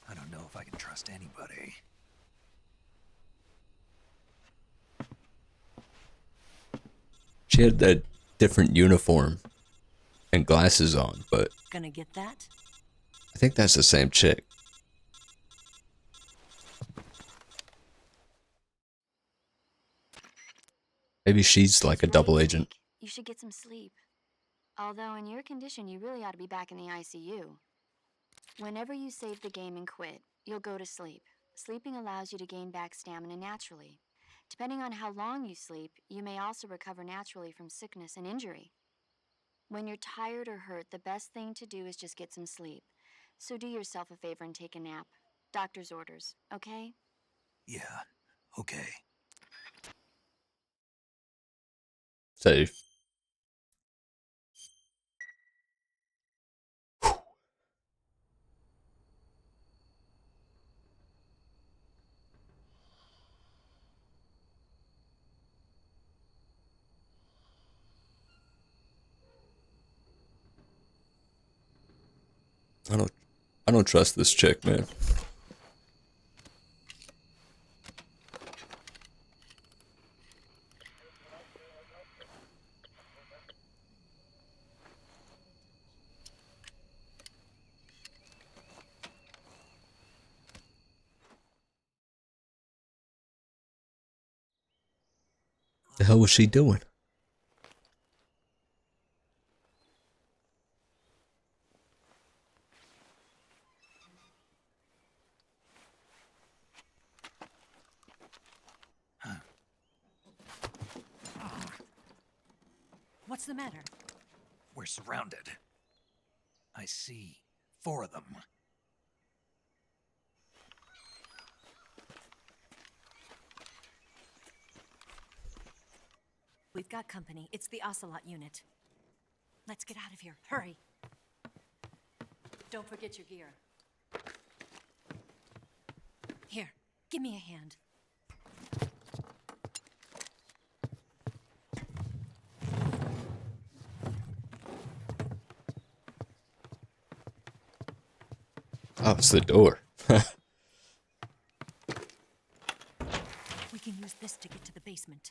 I don't know if I can trust anybody. She had that different uniform and glasses on, but Gonna get that? I think that's the same chick. Maybe she's like a double agent. You should get some sleep. Although in your condition, you really ought to be back in the ICU. Whenever you save the game and quit, you'll go to sleep. Sleeping allows you to gain back stamina naturally. Depending on how long you sleep, you may also recover naturally from sickness and injury. When you're tired or hurt, the best thing to do is just get some sleep. So do yourself a favor and take a nap. Doctor's orders, okay? Yeah, okay. Safe. I don't trust this chick, man. The hell was she doing? What's the matter? We're surrounded. I see 4 of them. We've got company. It's the Ocelot unit. Let's get out of here. Hurry. Don't forget your gear. Here, give me a hand. Oh, it's the door. We can use this to get to the basement.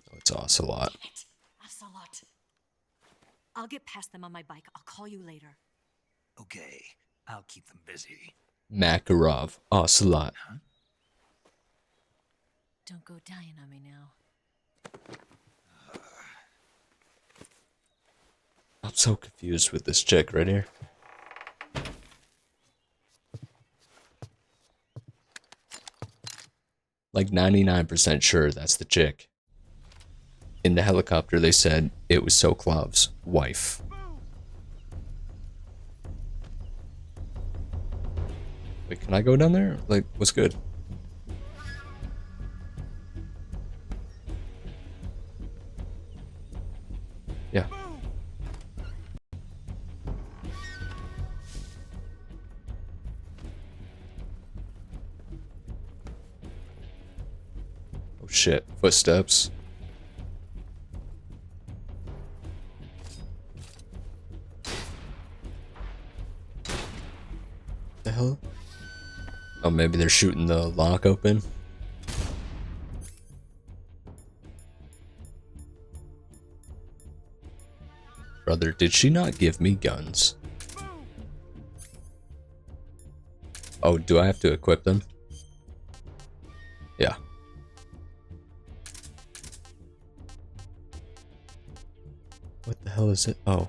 Oh, it's Ocelot. Damn it, Ocelot. I'll get past them on my bike. I'll call you later. Okay, I'll keep them busy. Makarov, Ocelot. Huh? Don't go dying on me now. I'm so confused with this chick right here. Like 99% sure that's the chick. In the helicopter, they said it was Soklov's wife. Wait, can I go down there? Like, what's good? Yeah. Oh shit, footsteps. The hell? Oh, maybe they're shooting the lock open. Brother, did she not give me guns? Oh, do I have to equip them? Yeah. What the hell is it? Oh.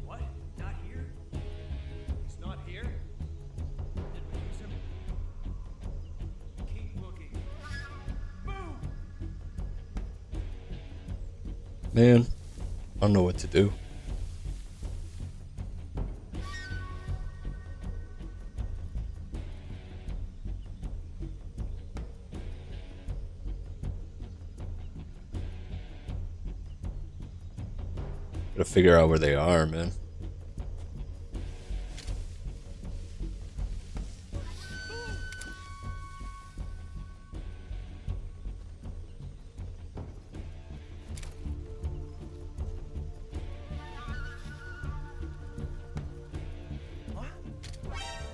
What? Not here? He's not here? Did we lose him? Keep looking. Move! Man, I don't know what to do. Gotta figure out where they are, man.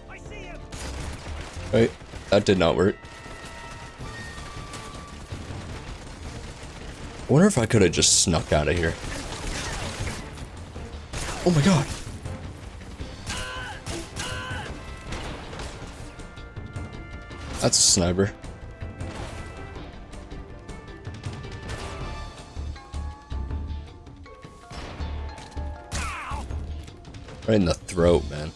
I see him! Wait, that did not work. I wonder if I could have just snuck out of here. Oh my god. That's a sniper. Right in the throat, man.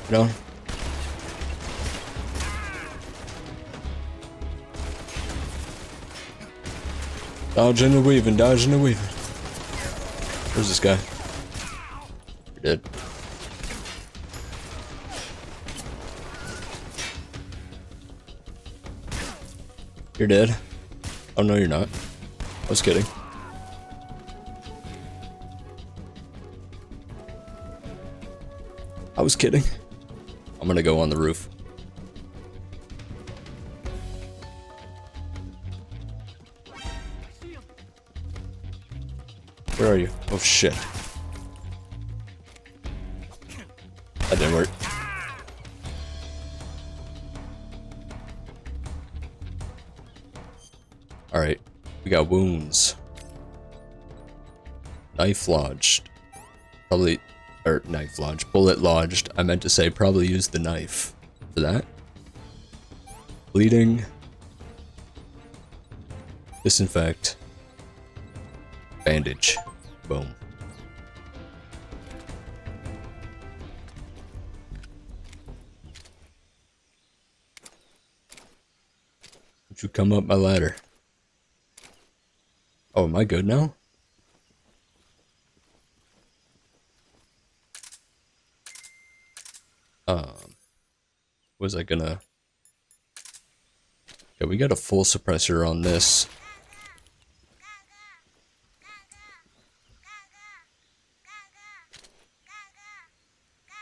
No. Dodging and weaving, dodging and weaving. Where's this guy? You're dead. You're dead. Oh no, you're not. I was kidding. I was kidding. I'm gonna go on the roof. Where are you? Oh shit. That didn't work. Alright, we got wounds. Knife lodged. Probably, or knife lodged, bullet lodged. I meant to say probably use the knife for that. Bleeding. Disinfect. Bandage. Boom. Would you come up my ladder? Oh, am I good now? Was I gonna... Yeah, we got a full suppressor on this.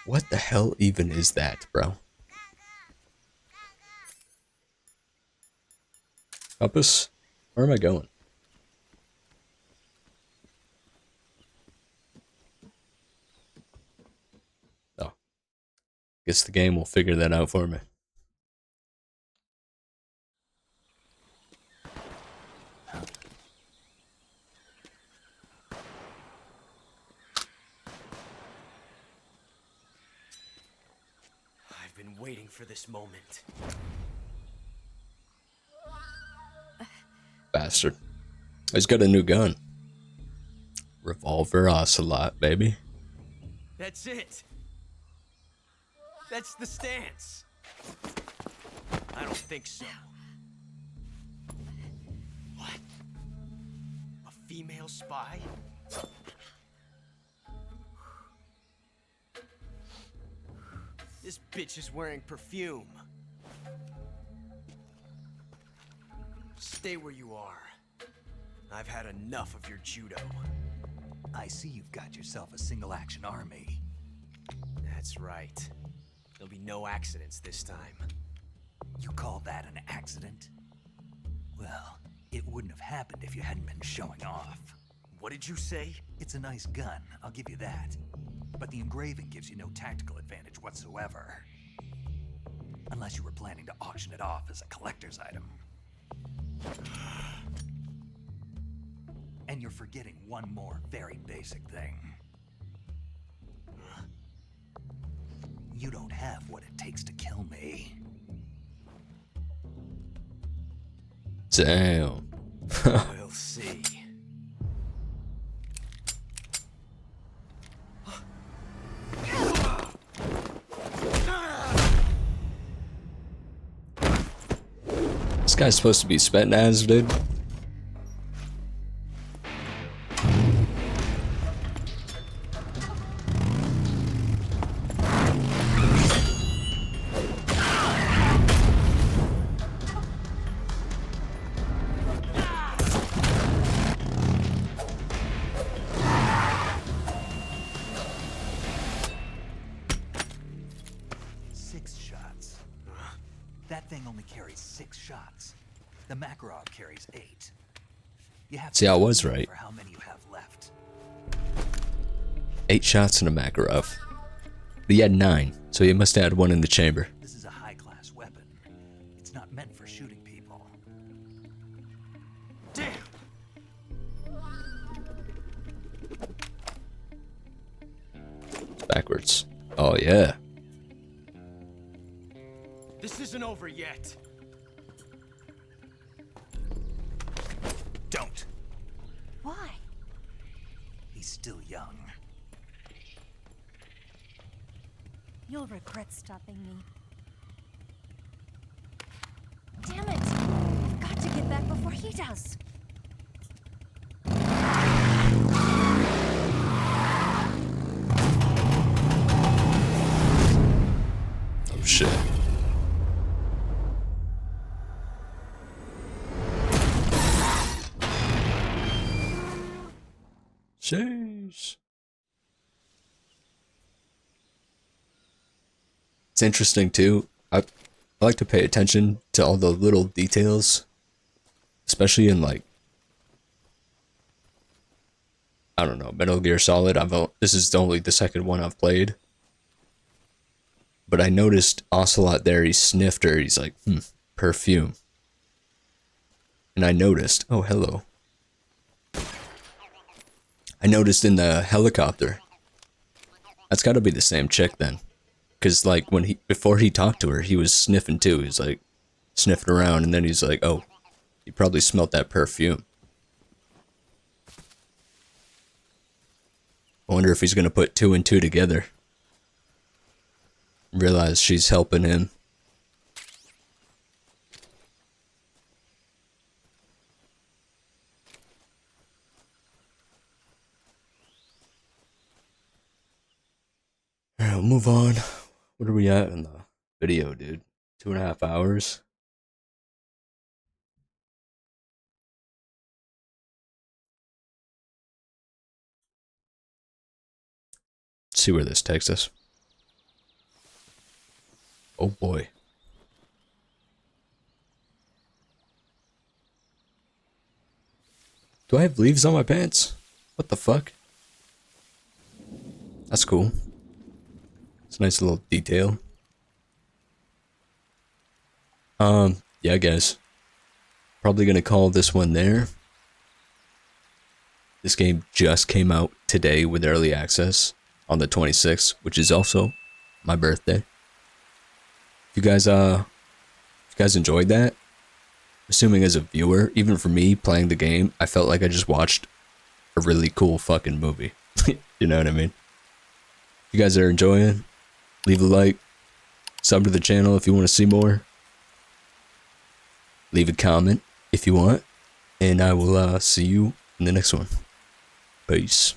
What the hell even is that, bro? Compass? Where am I going? Guess the game will figure that out for me. I've been waiting for this moment. Bastard. He's got a new gun. Revolver Ocelot, baby. That's it. That's the stance. I don't think so. What? A female spy? This bitch is wearing perfume. Stay where you are. I've had enough of your judo. I see you've got yourself a single-action army. That's right. There'll be no accidents this time. You call that an accident? Well, it wouldn't have happened if you hadn't been showing off. What did you say? It's a nice gun, I'll give you that. But the engraving gives you no tactical advantage whatsoever. Unless you were planning to auction it off as a collector's item. And you're forgetting one more very basic thing. You don't have what it takes to kill me. Damn. We'll see. This guy's supposed to be Spetsnaz, dude. That thing only carries 6 shots. The Makarov carries 8. You have See, I was right. for how many you have left. 8 shots in a Makarov. But he had 9, so he must have had 1 in the chamber. This is a high-class weapon. It's not meant for shooting people. Damn! It's backwards. Oh yeah. This isn't over yet. Don't. Why? He's still young. You'll regret stopping me. Damn it! I've got to get back before he does. Oh shit. Jeez. It's interesting too. I like to pay attention to all the little details, especially in like, I don't know, Metal Gear Solid. This is only the second one I've played, but I noticed Ocelot there. He sniffed her. He's like, perfume. And I noticed, oh hello. I noticed in the helicopter. That's got to be the same chick then. Cause like before he talked to her, he was sniffing too. He's like sniffing around, and then he's like, "Oh, he probably smelled that perfume." I wonder if he's gonna put 2 and 2 together. Realize she's helping him. Alright, we'll move on. What are we at in the video, dude? 2.5 hours? Let's see where this takes us. Oh boy. Do I have leaves on my pants? What the fuck? That's cool. It's a nice little detail. Yeah, guys. Probably gonna call this one there. This game just came out today with early access on the 26th, which is also my birthday. If you guys enjoyed that, assuming as a viewer, even for me playing the game, I felt like I just watched a really cool fucking movie. You know what I mean? If you guys are enjoying, leave a like, sub to the channel if you want to see more. Leave a comment if you want, and I will see you in the next one. Peace.